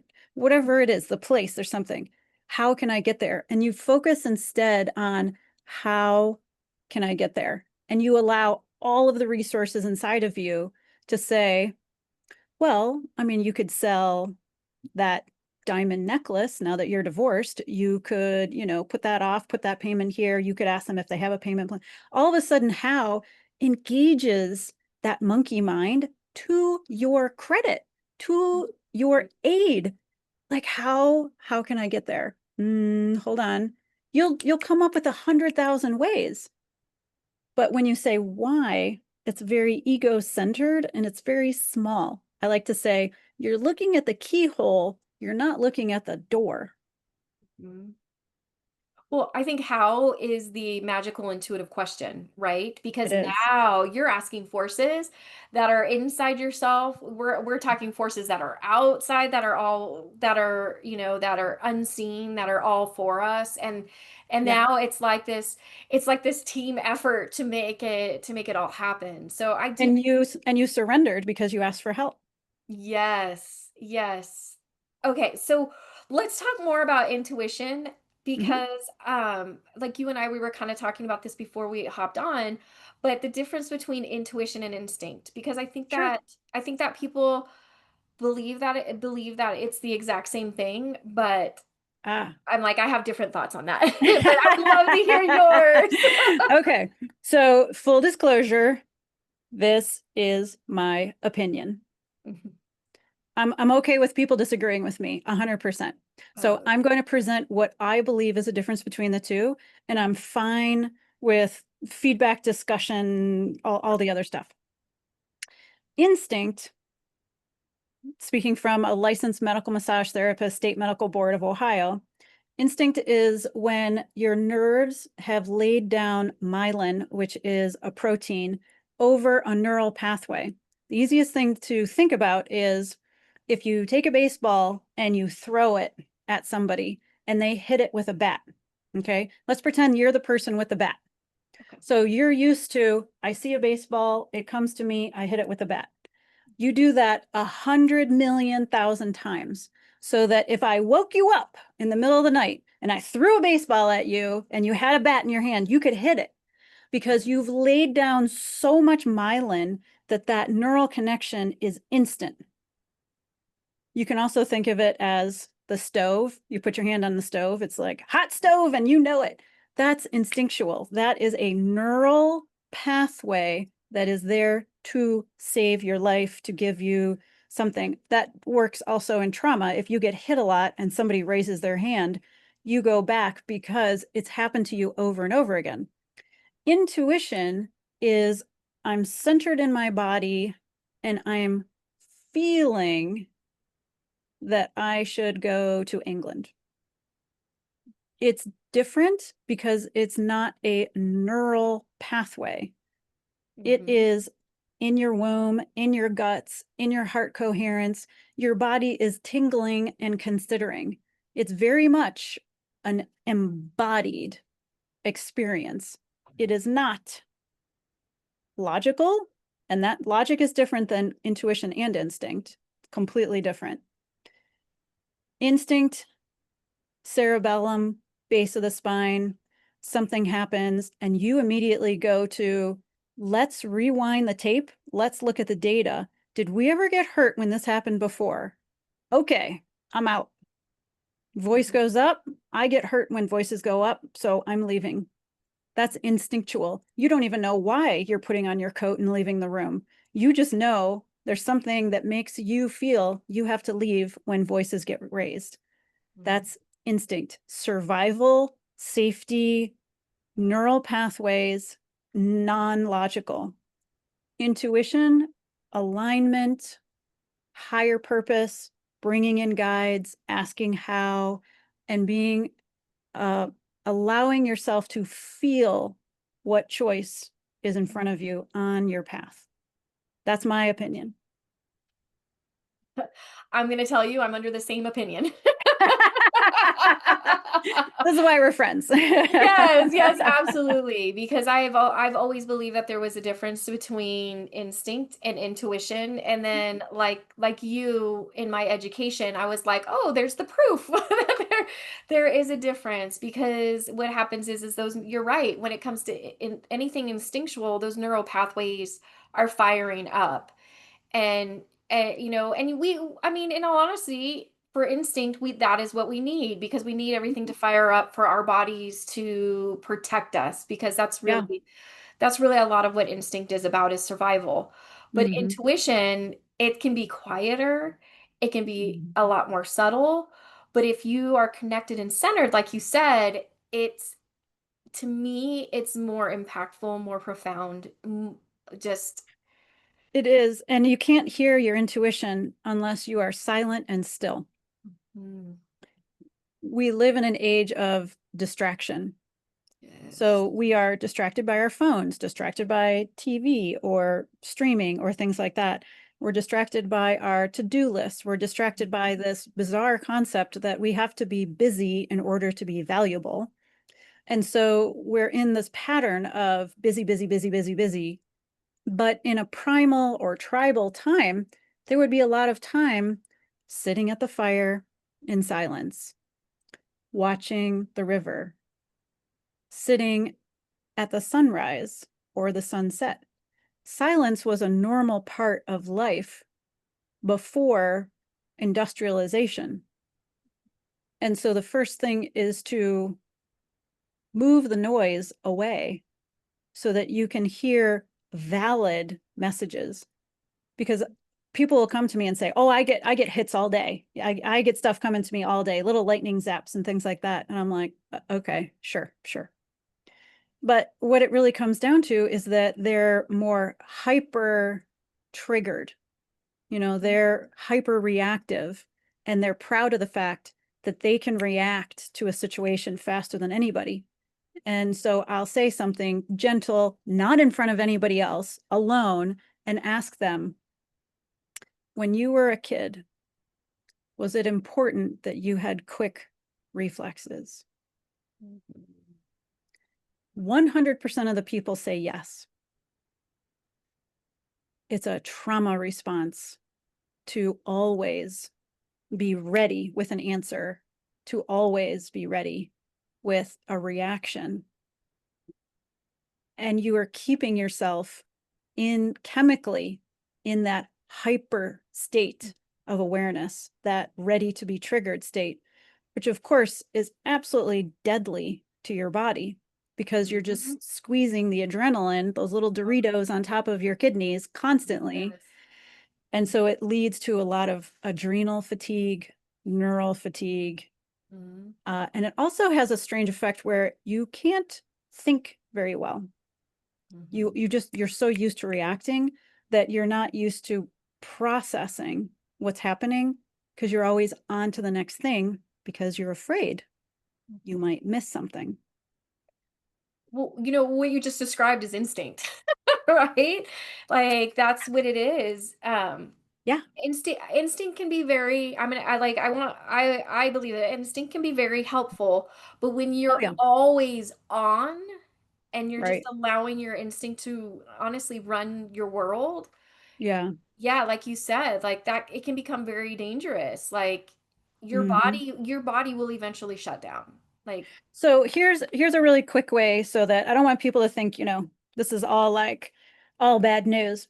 it is, the place, there's something. How can I get there? And you focus instead on how can I get there? And you allow all of the resources inside of you to say, well, I mean, you could sell that diamond necklace now that you're divorced. You could, put that off, put that payment here. You could ask them if they have a payment plan. All of a sudden, how engages that monkey mind to your credit, to your aid. Like how can I get there? Hold on. You'll come up with 100,000 ways. But when you say why, it's very ego-centered and it's very small. I like to say, you're looking at the keyhole, you're not looking at the door. Mhm. Well, I think how is the magical intuitive question, right? It Because is. now you're asking forces that are inside yourself. We're talking forces that are outside, that are all that are, that are unseen, that are all for us. And Yeah. now it's like this team effort to make it all happen. So I do. And you surrendered because you asked for help. Yes, yes. Okay, so let's talk more about intuition Mhm. because like you and I we were kind of talking about this before we hopped on, but the difference between intuition and instinct because I think Sure. that I think that people believe that it's the exact same thing, but Ah. I'm like I have different thoughts on that. But I'd love to hear yours. Okay. So, full disclosure, this is my opinion. Mhm. I'm okay with people disagreeing with me 100%. So Oh, I'm going to present what I believe is a difference between the two, and I'm fine with feedback, discussion, all the other stuff. Instinct, speaking from a licensed medical massage therapist, State Medical Board of Ohio, instinct is when your nerves have laid down myelin, which is a protein, over a neural pathway. The easiest thing to think about is if you take a baseball and you throw it at somebody and they hit it with a bat. Okay, let's pretend you're the person with the bat. okay. So you're used to, I see a baseball, it comes to me, I hit it with a bat. You do that 100,000,000 times so that if I woke you up in the middle of the night and I threw a baseball at you and you had a bat in your hand, you could hit it because you've laid down so much myelin that that neural connection is instant. You can also think of it as the stove. You put your hand on the stove, it's like hot stove, and you know it. That's instinctual. That is a neural pathway that is there to save your life, to give you something. That works also in trauma. If you get hit a lot and somebody raises their hand, you go back because it's happened to you over and over again. Intuition is I'm centered in my body and I'm feeling that I should go to England. It's different because it's not a neural pathway. It Mhm. is in your womb, in your guts, in your heart coherence. Your body is tingling and considering. It's very much an embodied experience. It is not logical, and that logic is different than intuition and instinct, completely different. Instinct, cerebellum, base of the spine, something happens, and you immediately go to, let's rewind the tape. Let's look at the data. Did we ever get hurt when this happened before? Okay, I'm out. Voice Mhm. goes up. I get hurt when voices go up, so I'm leaving. That's instinctual. You don't even know why you're putting on your coat and leaving the room. You just know there's something that makes you feel you have to leave when voices get raised. Mhm. That's instinct, survival, safety, neural pathways, non logical. Intuition, alignment, higher purpose, bringing in guides, asking how, and being uh, allowing yourself to feel what choice is in front of you on your path. That's my opinion. I'm going to tell you I'm under the same opinion. This is why we're friends. Yes, yes, absolutely. Because I've always believed that there was a difference between instinct and intuition. And then like you in my education, I was like, oh, there's the proof. There is a difference because what happens is those you're right. When it comes to anything instinctual, those neural pathways are firing up. And and I mean, in all honesty, for instinct, we that is what we need because we need everything to fire up for our bodies to protect us because Yeah. that's really a lot of what instinct is about is survival. But Hmm. intuition, it can be quieter, it can be Hmm. a lot more subtle, but if you are connected and centered, like you said, it's to me, it's more impactful, more profound, just It is. And you can't hear your intuition unless you are silent and still. mm, We live in an age of distraction. yes. So we are distracted by our phones, distracted by TV or streaming or things like that. We're distracted by our to-do lists. We're distracted by this bizarre concept that we have to be busy in order to be valuable. And so we're in this pattern of busy, busy, busy, busy, busy. But in a primal or tribal time, there would be a lot of time sitting at the fire in silence, watching the river, sitting at the sunrise or the sunset. Silence was a normal part of life before industrialization. And so the first thing is to move the noise away so that you can hear valid messages. Because people will come to me and say, "Oh, I get hits all day. I get stuff coming to me all day, little lightning zaps and things like that." And I'm like, "Okay, sure, sure." But what it really comes down to is that they're more hyper triggered. They're hyper reactive and they're proud of the fact that they can react to a situation faster than anybody. And so I'll say something gentle, not in front of anybody else, alone, and ask them, when you were a kid, was it important that you had quick reflexes? 100% of the people say yes. It's a trauma response to always be ready with an answer, to always be ready with a reaction. And you are keeping yourself in chemically in that hyper state of awareness, that ready to be triggered state, which of course is absolutely deadly to your body because you're Mhm. just squeezing the adrenaline, those little Doritos on top of your kidneys constantly. Yes. And so it leads to a lot of adrenal fatigue, neural fatigue. Mhm. And it also has a strange effect where you can't think very well. Mhm. You're so used to reacting that you're not used to processing what's happening because you're always on to the next thing because you're afraid you might miss something. Well, what you just described is instinct, right? Like that's what it is. Yeah. Instinct can be very, I mean, I believe that instinct can be very helpful, but when Oh, you're yeah. always on and you're just Right. allowing your instinct to honestly run your world, Yeah. yeah, like you said, like that it can become very dangerous. Like Hmm. your body will eventually shut down. Like So here's a really quick way so that I don't want people to think, this is all like all bad news.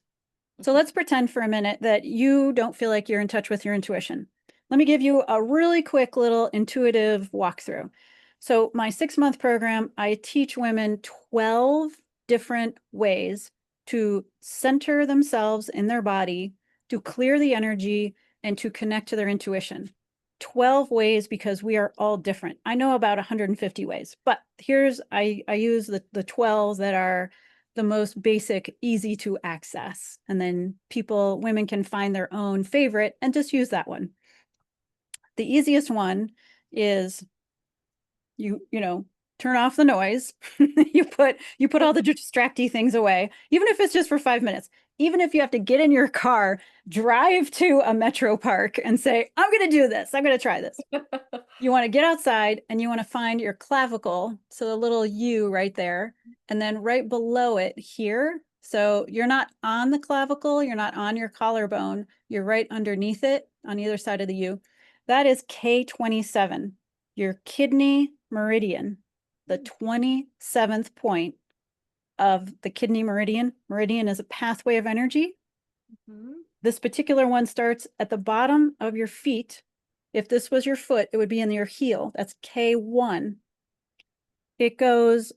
So let's pretend for a minute that you don't feel like you're in touch with your intuition. Let me give you a really quick little intuitive walkthrough. So my 6-month program, I teach women 12 different ways to center themselves in their body, to clear the energy, and to connect to their intuition. 12 ways because we are all different. I know about 150 ways, but I use the 12 that are the most basic, easy to access. And then women can find their own favorite and just use that one. The easiest one is you know, turn off the noise. You put all the distracty things away, even if it's just for 5 minutes. Even if you have to get in your car, drive to a metro park and say, I'm going to do this. I'm going to try this. You want to get outside and you want to find your clavicle. So the little U right there. And then right below it here. So you're not on the clavicle. You're not on your collarbone. You're right underneath it on either side of the U. That is K27, your kidney meridian, the 27th point of the kidney meridian. Meridian is a pathway of energy. Mhm. This particular one starts at the bottom of your feet. If this was your foot, it would be in your heel. That's K1. It goes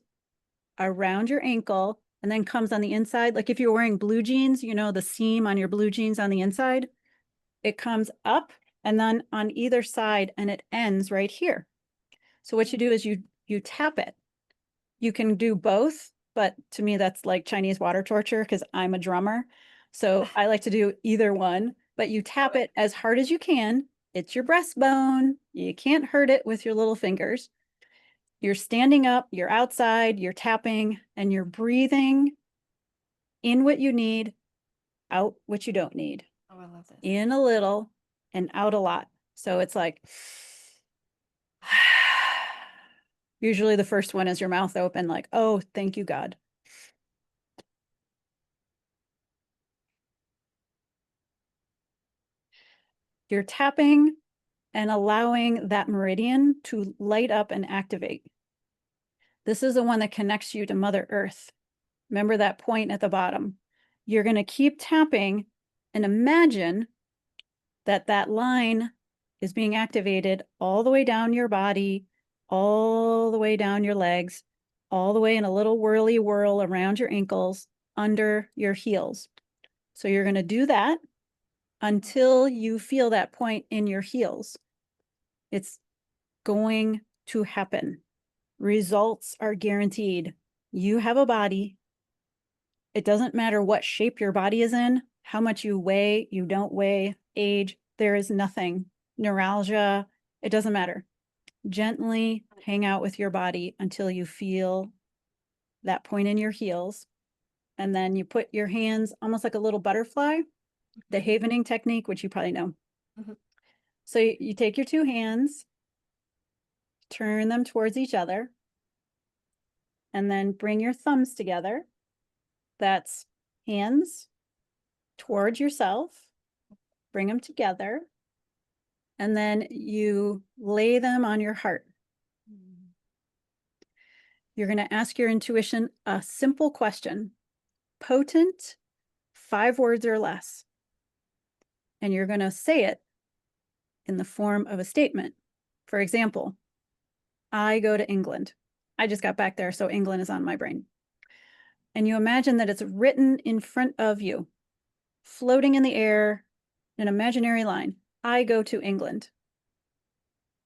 around your ankle and then comes on the inside. Like if you're wearing blue jeans, you know, the seam on your blue jeans on the inside, it comes up and then on either side and it ends right here. So what you do is you tap it. You can do both, but to me that's like Chinese water torture because I'm a drummer. So I like to do either one, but you tap it as hard as you can. It's your breastbone. You can't hurt it with your little fingers. You're standing up, you're outside, you're tapping, and you're breathing in what you need, out what you don't need. Oh, I love this. In a little and out a lot. So it's like, usually the first one is your mouth open, like, oh, thank you, God. You're tapping and allowing that meridian to light up and activate. This is the one that connects you to Mother Earth. Remember that point at the bottom. You're going to keep tapping and imagine that that line is being activated all the way down your body, all the way down your legs, all the way in a little whirly whirl around your ankles, under your heels. So you're going to do that until you feel that point in your heels. It's going to happen. Results are guaranteed. You have a body. It doesn't matter what shape your body is in, how much you weigh, you don't weigh, age, there is nothing. Neuralgia, it doesn't matter. Gently hang out with your body until you feel that point in your heels. And then you put your hands almost like a little butterfly, the havening technique, which you probably know. Mhm. So you take your two hands, turn them towards each other, and then bring your thumbs together. That's hands towards yourself, bring them together, and then you lay them on your heart. You're going to ask your intuition a simple question, potent, 5 words or less. And you're going to say it in the form of a statement. For example, I go to England. I just got back there, so England is on my brain. And you imagine that it's written in front of you, floating in the air, an imaginary line. I go to England.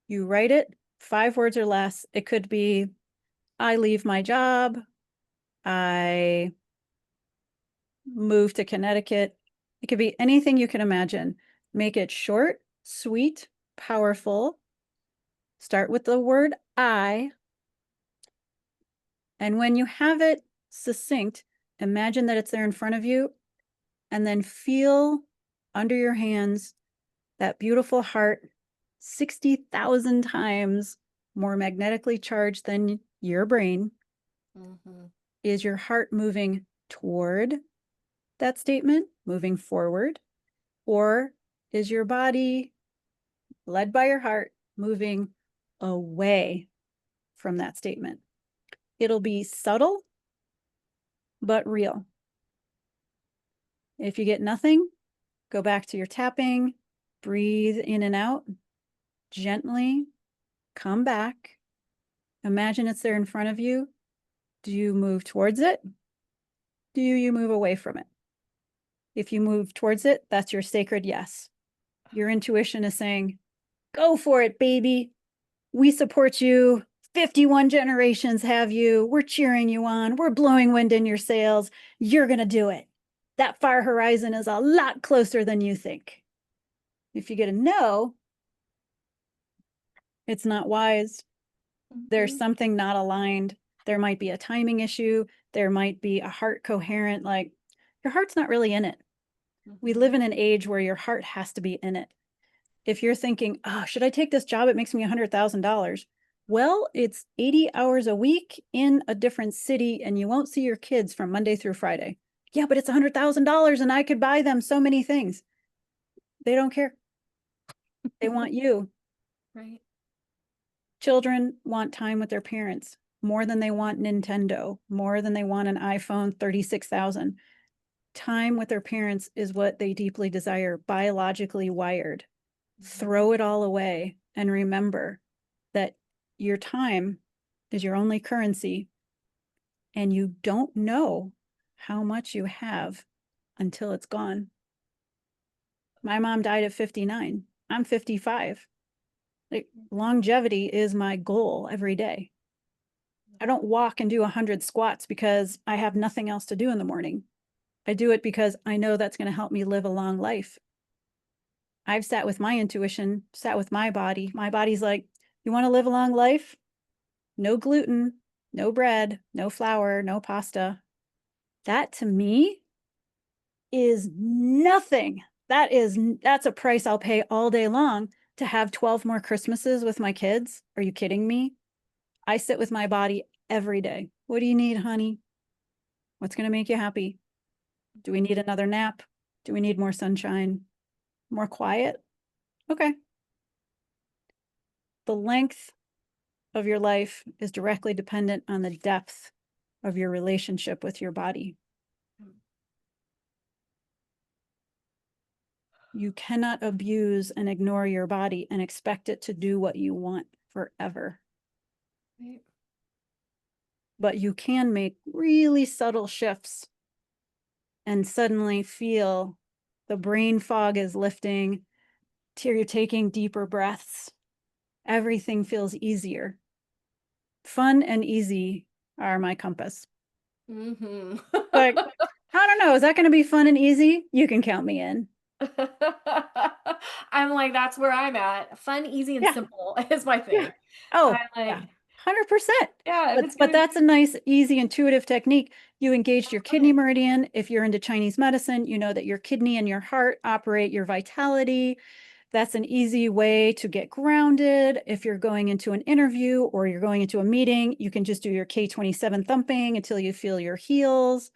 You write it, 5 words or less. It could be, I leave my job. I move to Connecticut. It could be anything you can imagine. Make it short, sweet, powerful. Start with the word I. And when you have it succinct, imagine that it's there in front of you and then feel under your hands that beautiful heart 60,000 times more magnetically charged than your brain. Mhm. Is your heart moving toward that statement, moving forward? Or is your body, led by your heart, moving away from that statement? It'll be subtle, but real. If you get nothing, go back to your tapping, breathe in and out, gently come back. Imagine it's there in front of you. Do you move towards it? Do you move away from it? If you move towards it, that's your sacred yes. Your intuition is saying, go for it, baby. We support you. 51 generations have you. We're cheering you on. We're blowing wind in your sails. You're going to do it. That far horizon is a lot closer than you think. If you get a no, it's not wise. There's Mhm. something not aligned. There might be a timing issue. There might be a heart coherent, like your heart's not really in it. We live Mhm. in an age where your heart has to be in it. If you're thinking, oh, should I take this job? It makes me $100,000. Well, it's 80 hours a week in a different city, and you won't see your kids from Monday through Friday. Yeah, but it's $100,000 and I could buy them so many things. They don't care. They want you. Right. Children want time with their parents more than they want Nintendo, more than they want an iPhone 36,000. Time with their parents is what they deeply desire, biologically wired. Mhm. Throw it all away and remember that your time is your only currency and you don't know how much you have until it's gone. My mom died at 59. I'm 55. Like, longevity is my goal every day. I don't walk and do 100 squats because I have nothing else to do in the morning. I do it because I know that's going to help me live a long life. I've sat with my intuition, sat with my body. My body's like, you want to live a long life? No gluten, no bread, no flour, no pasta. That to me is nothing. That's a price I'll pay all day long to have 12 more Christmases with my kids. Are you kidding me? I sit with my body every day. What do you need, honey? What's going to make you happy? Do we need another nap? Do we need more sunshine? More quiet? Okay. The length of your life is directly dependent on the depth of your relationship with your body. You cannot abuse and ignore your body and expect it to do what you want forever. Right. But you can make really subtle shifts and suddenly feel the brain fog is lifting, you're taking deeper breaths. Everything feels easier. Fun and easy are my compass. Mhm. Like, I don't know, is that going to be fun and easy? You can count me in. I'm like, that's where I'm at. Fun, easy, and Yeah, simple is my yeah. thing. I Oh, yeah, like, 100%. yeah, if it's But gonna that's a nice, easy, intuitive technique. You engaged your love kidney it. meridian. If you're into Chinese medicine, you know that your kidney and your heart operate your vitality. That's an easy way to get grounded. If you're going into an interview or you're going into a meeting, you can just do your K27 thumping until you feel your heels.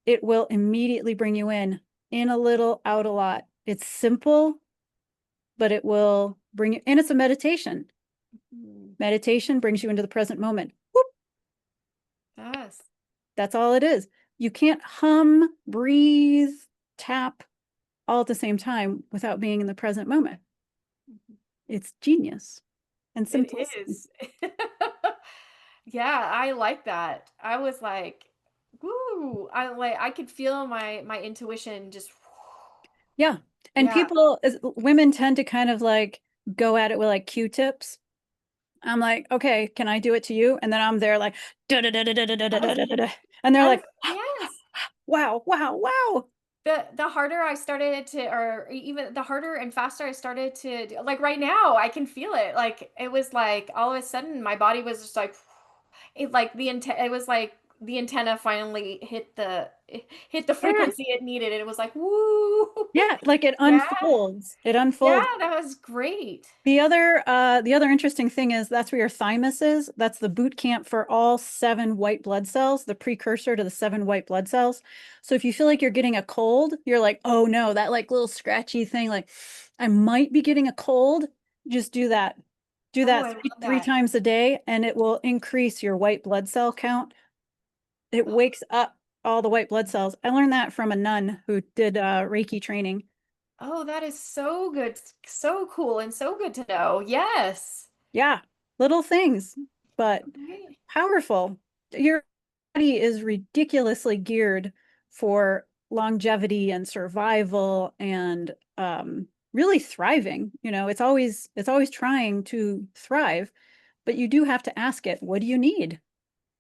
It will immediately bring you in a little, out a lot. It's simple, but it will bring you, and it's a meditation. Mhm. Meditation brings you into the present moment. Whoop, Yes. that's all it is. You can't hum, breathe, tap all at the same time without being in the present moment. Mhm. It's genius and It simplicity. is. Yeah, I like that. I was like, "Woo!" I could feel my intuition just Yeah. And yeah. people, as women tend to kind of like go at it with like Q-tips. I'm like, okay, can I do it to you? And then I'm there like, da da da da da da da da da da. And they're I was like, yes. wow, wow, wow. The harder I started to or even the harder and faster I started to do like, right now, I can feel it, like, it was like, all of a sudden, my body was just like it like, it was like the antenna finally hit the Yeah. frequency it needed, and it was like, "Woo." Yeah. Like it Yeah, unfolds. It yeah, unfolds. that was great. The other interesting thing is that's where your thymus is. That's the boot camp for all 7 white blood cells, the precursor to the 7 white blood cells. So if you feel like you're getting a cold, you're like, oh no, that like little scratchy thing, like I might be getting a cold. Just do that. Do Oh, that I three, love three that. times a day, and it will increase your white blood cell count. It wakes up all the white blood cells. I learned that from a nun who did Reiki training. Oh, that is so good, so cool, and so good to know. Yes. Yeah, little things, but Right. powerful. Your body is ridiculously geared for longevity and survival and really thriving. It's always trying to thrive, but you do have to ask it, what do you need?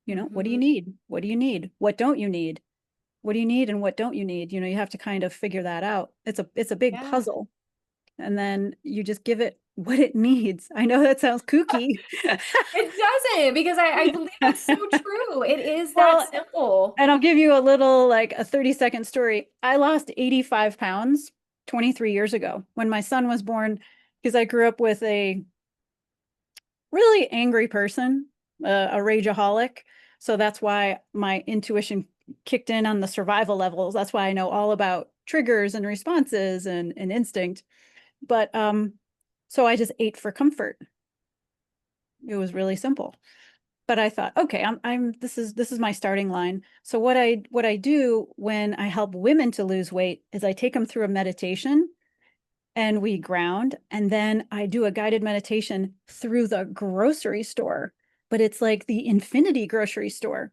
What do you Mhm. need? What do you need? What don't you need? What do you need and what don't you need? You have to kind of figure that out. It's a big Yeah. puzzle. And then you just give it what it needs. I know that sounds kooky. It doesn't, because I believe that's so true. It is that Well, simple. and I'll give you a little, like a 30-second story. I lost 85 pounds 23 years ago when my son was born, because I grew up with a really angry person, a rageaholic. So that's why my intuition kicked in on the survival levels. That's why I know all about triggers and responses and instinct. But so I just ate for comfort. It was really simple. But I thought, okay, I'm this is my starting line. So what I do when I help women to lose weight is I take them through a meditation and we ground, and then I do a guided meditation through the grocery store, but it's like the infinity grocery store.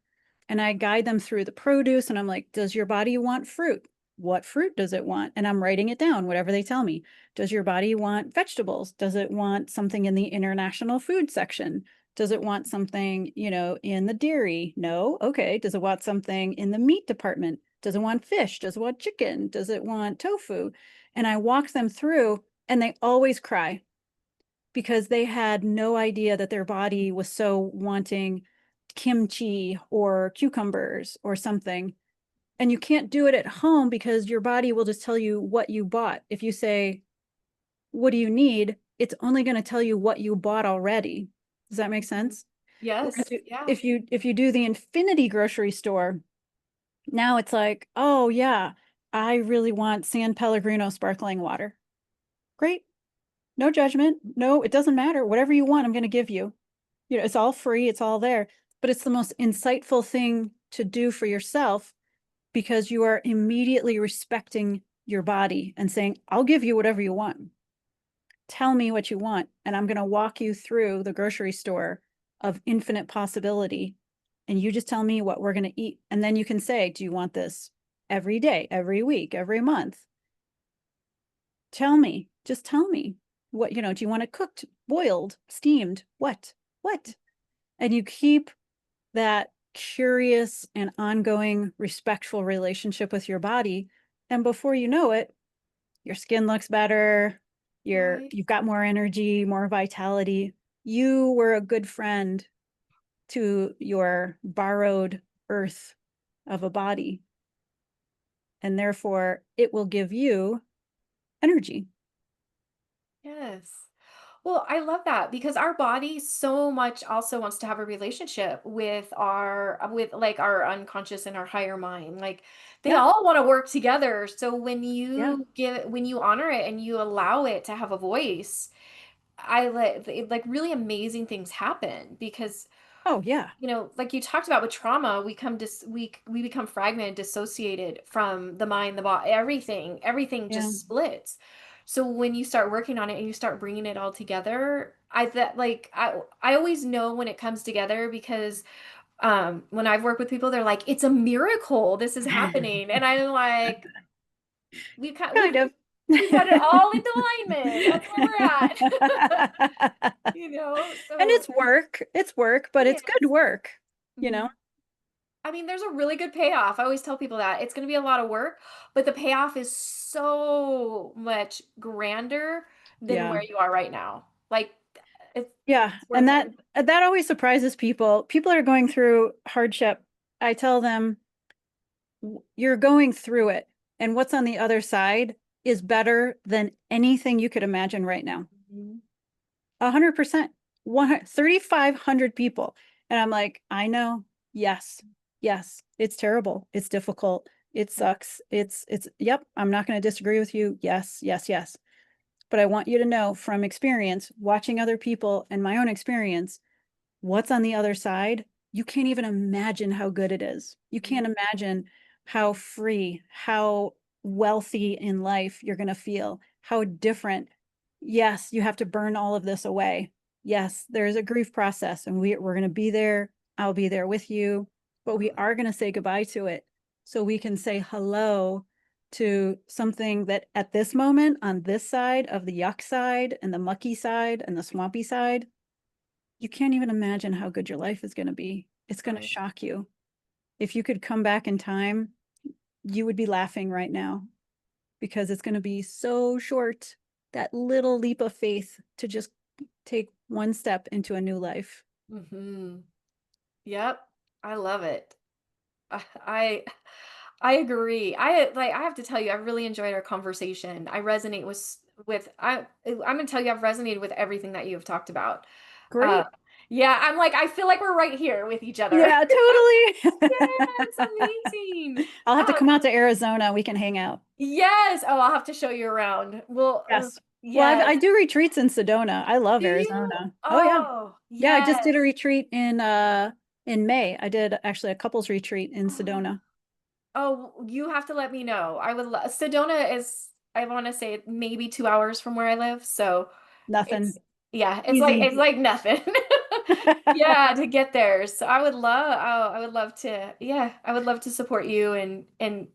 And I guide them through the produce, and I'm like, does your body want fruit? What fruit does it want? And I'm writing it down, whatever they tell me. Does your body want vegetables? Does it want something in the international food section? Does it want something, in the dairy? No. Okay. Does it want something in the meat department? Does it want fish? Does it want chicken? Does it want tofu? And I walk them through, and they always cry because they had no idea that their body was so wanting kimchi or cucumbers or something. And you can't do it at home because your body will just tell you what you bought. If you say, what do you need? It's only going to tell you what you bought already. Does that make sense? Whereas Yes. Yeah. if you do the infinity grocery store, now it's like, oh yeah, I really want San Pellegrino sparkling water. Great. No judgment. No, it doesn't matter. Whatever you want, I'm going to give you. It's all free, it's all there. But it's the most insightful thing to do for yourself because you are immediately respecting your body and saying, I'll give you whatever you want. Tell me what you want, and I'm going to walk you through the grocery store of infinite possibility. And you just tell me what we're going to eat. And then you can say, do you want this every day, every week, every month? Tell me, just tell me what, do you want it cooked, boiled, steamed? What? And you keep that curious and ongoing respectful relationship with your body. And before you know it, your skin looks better. Right. You've got more energy, more vitality. You were a good friend to your borrowed earth of a body. And therefore, it will give you energy. Yes. Well, I love that because our body so much also wants to have a relationship with our unconscious and our higher mind. Like they Yeah. all want to work together. So Yeah. when you honor it and you allow it to have a voice, like really amazing things happen because Oh, yeah. like you talked about with trauma, we become fragmented, dissociated from the mind, the body, everything Yeah. just splits. So when you start working on it and you start bringing it all together, I always know when it comes together because when I've worked with people, they're like, it's a miracle this is happening, and I'm like, we've got we've Kind of. we've got it all into alignment. That's where we're at. And So it's work. It's work, but it it's good is. work, you Mhm. know? I mean, there's a really good payoff. I always tell people that it's going to be a lot of work, but the payoff is so much grander than Yeah. where you are right now. Like Yeah. it's And worth that it. that always surprises people. People are going through hardship. I tell them, You're going through it, and what's on the other side is better than anything you could imagine right now." Mhm. 100%. 3,500 people. And I'm like, I know. Yes. Yes. It's terrible. It's difficult. It sucks. Yep. I'm not going to disagree with you. Yes. Yes. Yes. But I want you to know from experience, watching other people and my own experience, what's on the other side, you can't even imagine how good it is. You can't imagine how free, how wealthy in life you're going to feel, how different. Yes, you have to burn all of this away. Yes, there's a grief process, and we're going to be there. I'll be there with you, but we are going to say goodbye to it so we can say hello to something that at this moment, on this side of the yuck side and the mucky side and the swampy side, you can't even imagine how good your life is going to be. It's going to Right. shock you. If you could come back in time, you would be laughing right now because it's going to be so short. that little leap of faith to just take one step into a new life. Hmm. Yep. I love it. I I agree. I have to tell you, I really enjoyed our conversation. I resonate with I'm gonna tell you, I've resonated with everything that you have talked about. Uh Great. yeah, I'm like, I feel like we're right here with each other. Yeah, totally. Yeah, it's amazing. I'll have to come out to Arizona. We can hang out. Yes. Oh, I'll have to show you around. Well, Yes. Well, yes. I do retreats in Sedona. I love Do you? Arizona. Oh yeah. Oh, Yeah, I just did a yes. retreat in May. I did actually a couples retreat in Sedona. Oh, you have to let me know. I would love Sedona is, I want to say maybe 2 hours from where I live. So Nothing. it's, yeah, it's Easy. like nothing. Yeah, to get there. So I would love to, yeah, I would love to support you and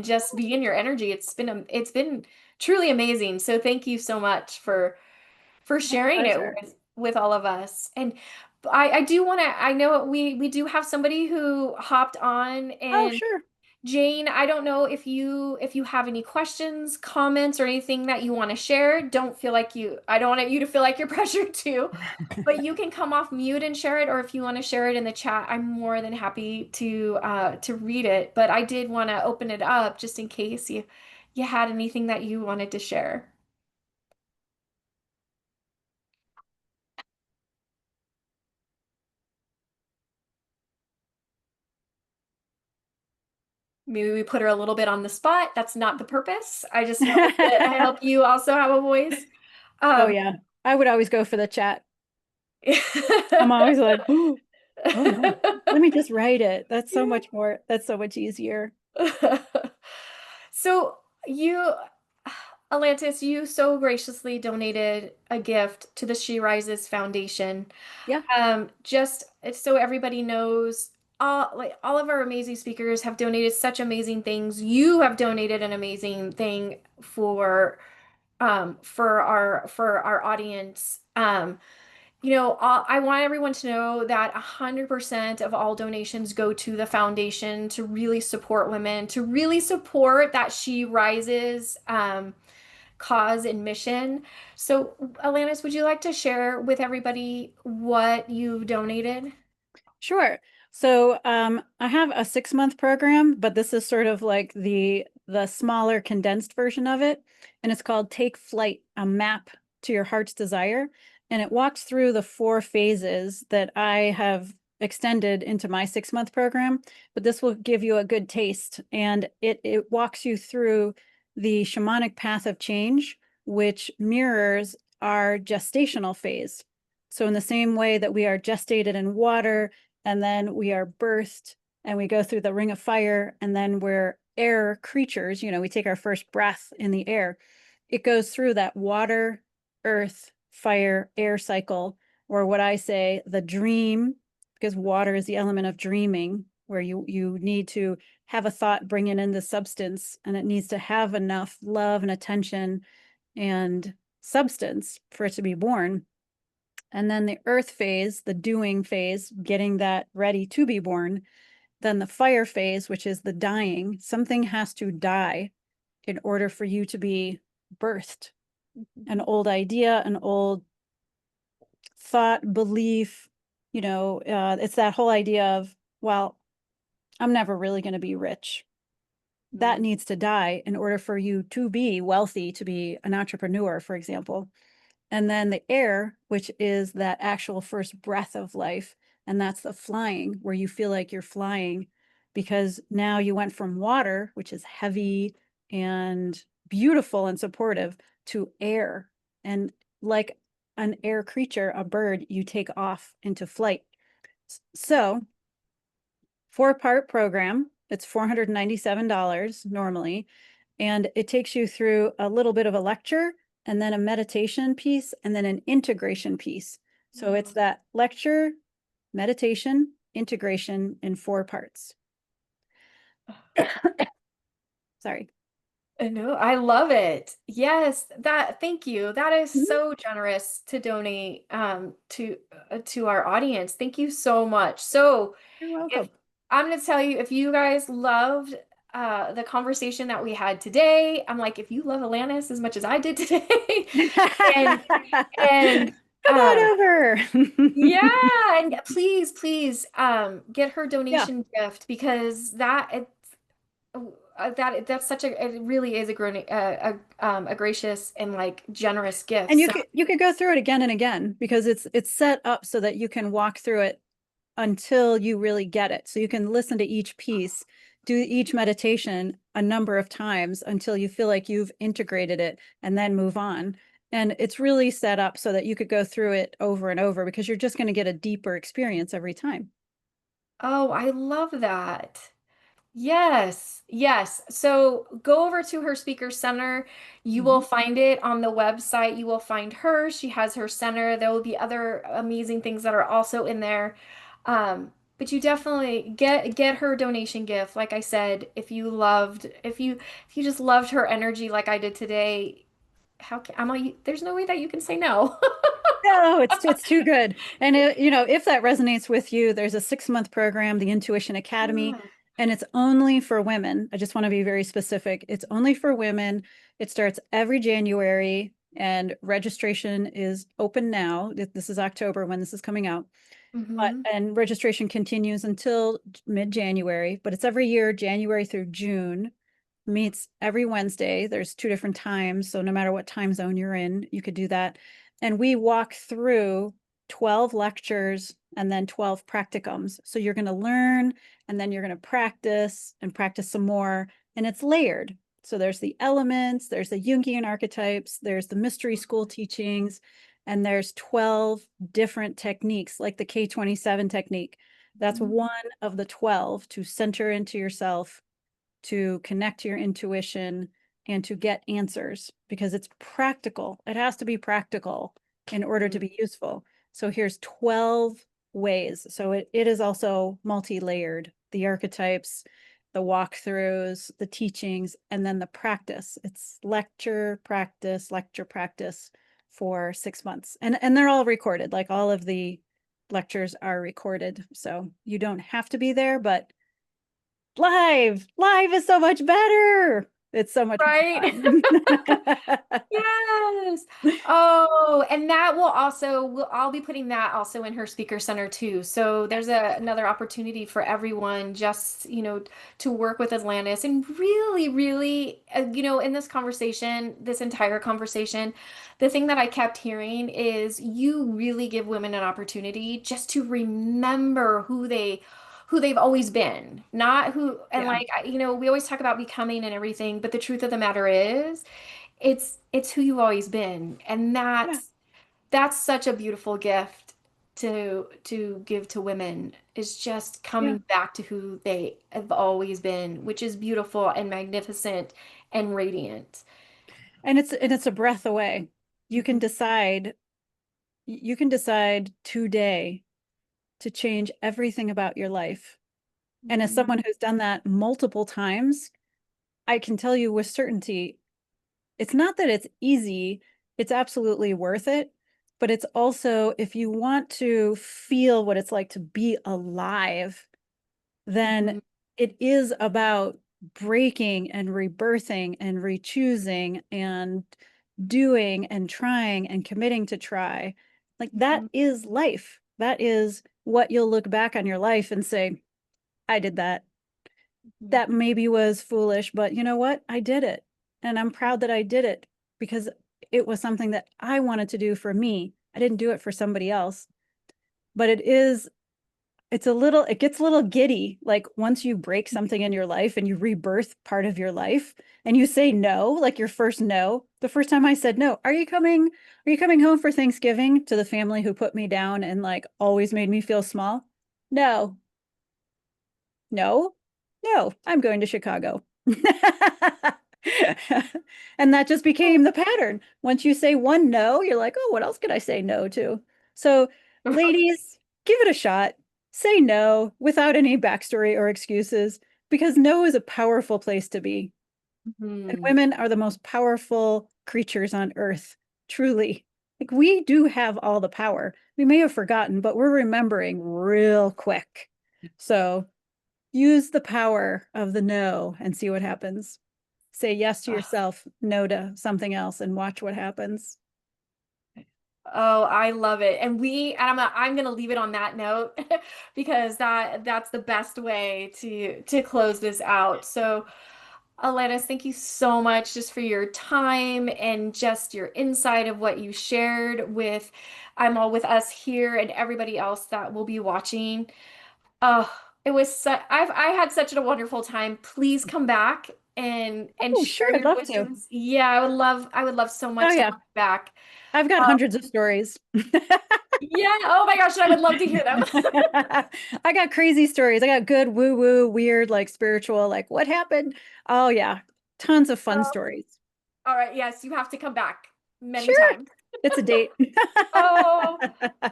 just be in your energy. It's been truly amazing. So thank you so much for My sharing it pleasure. with all of us. And I do want to, I know we do have somebody who hopped on, Oh, and sure. Jane, I don't know if you have any questions, comments, or anything that you want to share. Don't feel like I don't want you to feel like you're pressured to, but you can come off mute and share it, or if you want to share it in the chat, I'm more than happy to read it. But I did want to open it up just in case you had anything that you wanted to share. Maybe we put her a little bit on the spot. That's not the purpose. I just wanted to help you also have a voice. Oh Um, yeah. I would always go for the chat. I'm always like, oh, oh no. Let me just write it. That's so much easier. So you, Atlantis, you so graciously donated a gift to the She Rises Foundation. Yeah. Just so everybody knows, all of our amazing speakers have donated such amazing things. You have donated an amazing thing for our audience. I want everyone to know that 100% of all donations go to the foundation to really support women, to really support that She Rises cause and mission. So, Alanis, would you like to share with everybody what you donated? Sure. So I have a 6 month program, but this is sort of like the smaller condensed version of it. And it's called Take Flight, a map to your heart's desire. And it walks through the 4 phases that I have extended into my 6 month program, but this will give you a good taste. And it walks you through the shamanic path of change, which mirrors our gestational phase. So in the same way that we are gestated in water, and then we are birthed and we go through the ring of fire, and then we're air creatures, we take our first breath in the air. It goes through that water, earth, fire, air cycle, or what I say, the dream, because water is the element of dreaming, where you need to have a thought, bring it into substance, and it needs to have enough love and attention and substance for it to be born. And then the earth phase, the doing phase, getting that ready to be born. Then the fire phase, which is the dying. Something has to die in order for you to be birthed. An old idea, an old thought, belief, it's that whole idea of, well, I'm never really going to be rich. That Mm. needs to die in order for you to be wealthy, to be an entrepreneur, for example. And then the air, which is that actual first breath of life. And that's the flying, where you feel like you're flying because now you went from water, which is heavy and beautiful and supportive, to air. And like an air creature, a bird, you take off into flight. So, 4 part program. It's $497 normally. And it takes you through a little bit of a lecture and then a meditation piece and then an integration piece. So it's Mm. that lecture, meditation, integration in 4 parts. Sorry. No, I love it. Yes, thank you. That is Mhm. so generous to donate to our audience. Thank you so much. So, You're if welcome. I'm going to tell you, if you guys loved the conversation that we had today. I'm like, if you love Atlantis as much as I did today, and and Come um, on over. yeah, and please, please, get her Yeah. donation gift because that's such a it really is a gracious and like generous gift. And So, you could go through it again and again because it's set up so that you can walk through it until you really get it. So you can listen to each piece, do each meditation a number of times until you feel like you've integrated it and then move on. And it's really set up so that you could go through it over and over because you're just going to get a deeper experience every time. oh, I love that. Yes, yes. So go over to her speaker center. You will Mhm. find it on the website. You will find her. She has her center. There will be other amazing things that are also in there. But you definitely get her donation gift. Like I said, if you just loved her energy like I did today, there's no way that you can say no. No, it's too good. And if that resonates with you, there's a 6-month program, the Intuition Academy, Yeah. and it's only for women. I just want to be very specific. It's only for women. It starts every January, and registration is open now. This is October when this is coming out. But Hmm. and registration continues until mid-January, but it's every year, January through June. Meets every Wednesday. There's 2 different times. So no matter what time zone you're in, you could do that. And we walk through 12 lectures and then 12 practicums. So you're going to learn and then you're going to practice and practice some more. And it's layered. So there's the elements, there's the Jungian archetypes, there's the mystery school teachings, and there's 12 different techniques like the K27 technique. That's one of the 12 to center into yourself, to connect to your intuition, and to get answers because it's practical. It has to be practical in order to be useful. So here's 12 ways. So it is also multi-layered. The archetypes, the walkthroughs, the teachings, and then the practice. It's lecture, practice for 6 months. And they're all recorded. Like all of the lectures are recorded. So you don't have to be there, but live is so much better. It's so much Right? fun. Yes. Oh, and that will also I'll be putting that also in her speaker center too. So there's another opportunity for everyone just, to work with Atlantis and really, really, in this conversation, this entire conversation, the thing that I kept hearing is you really give women an opportunity just to remember who they've always been, not who, and Yeah, like, we always talk about becoming and everything, but the truth of the matter is it's who you've always been. And yeah, that's such a beautiful gift to give to women is just yeah. coming back to who they have always been, which is beautiful and magnificent and radiant. And it's a breath away. You can Mhm. decide, you can decide today to change everything about your life. And as Mhm. someone who's done that multiple times, I can tell you with certainty, it's not that it's easy, it's absolutely worth it. But it's also, if you want to feel what it's like to be alive, then Mhm. it is about breaking and rebirthing and rechoosing and doing and trying and committing to try. Like that Mhm. is life. That is what you'll look back on your life and say, I did that. Mhm. That maybe was foolish, but you know what? I did it. And I'm proud that I did it because it was something that I wanted to do for me. I didn't do it for somebody else. But it gets a little giddy. Like once you break something in your life and you rebirth part of your life and you say no, like your first no. The first time I said no, are you coming home for Thanksgiving, to the family who put me down and like always made me feel small? No, no, no, I'm going to Chicago. And that just became the pattern. Once you say one no, you're like, oh, what else could I say no to? So, ladies, give it a shot. Say no without any backstory or excuses, because no is a powerful place to be. And Mhm. women are the most powerful creatures on earth, truly. Like we do have all the power. We may have forgotten, but we're remembering real quick. So, use the power of the no and see what happens. Say yes to Ugh. yourself, no to something else, and watch what happens. Oh, I love it. And I'm gonna leave it on that note because that's the best way to close this out. So, Alanis, thank you so much just for your time and just your insight of what you shared with I'm all with us here and everybody else that will be watching. Oh, I had such a wonderful time. Please come back and Oh, share sure, I'd your love to. wisdoms. Yeah, I would love so Oh, much to have yeah, you back. I've got Uh, hundreds of stories. yeah, oh my gosh, I would love to hear them. I got crazy stories. I got good woo woo, weird, like spiritual, like what happened? Oh, yeah, tons of fun Oh, stories. all right, yes, you have to come back many Sure, times. it's a date. Oh,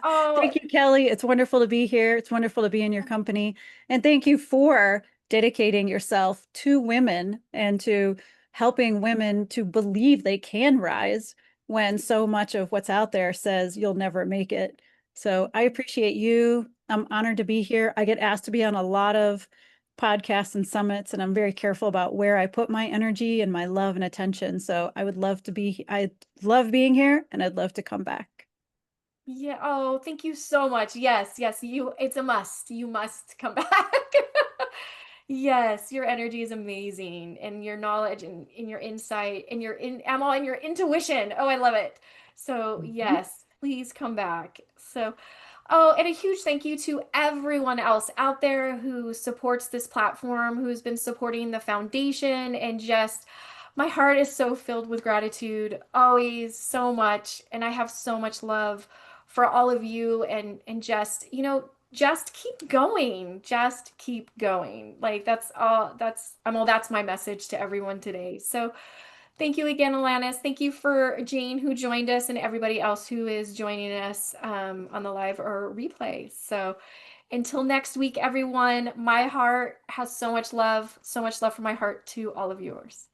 oh, Thank you, Kelly. It's wonderful to be here. It's wonderful to be in your company. And thank you for dedicating yourself to women and to helping women to believe they can rise when so much of what's out there says you'll never make it. So I appreciate you. I'm honored to be here. I get asked to be on a lot of podcasts and summits, and I'm very careful about where I put my energy and my love and attention. So I love being here and I'd love to come back. yeah. Oh, thank you so much. Yes, yes, it's a must. You must come back. Yes, your energy is amazing and your knowledge and your insight and Amal and your intuition. Oh, I love it. So, Mhm. yes, please come back. So, oh, and a huge thank you to everyone else out there who supports this platform, who's been supporting the foundation, and just my heart is so filled with gratitude, always so much, and I have so much love for all of you and just, just keep going. Just keep going. Like that's my message to everyone today. So, thank you again, Alanis. Thank you for Jane who joined us and everybody else who is joining us on the live or replay. So until next week, everyone, my heart has so much love from my heart to all of yours.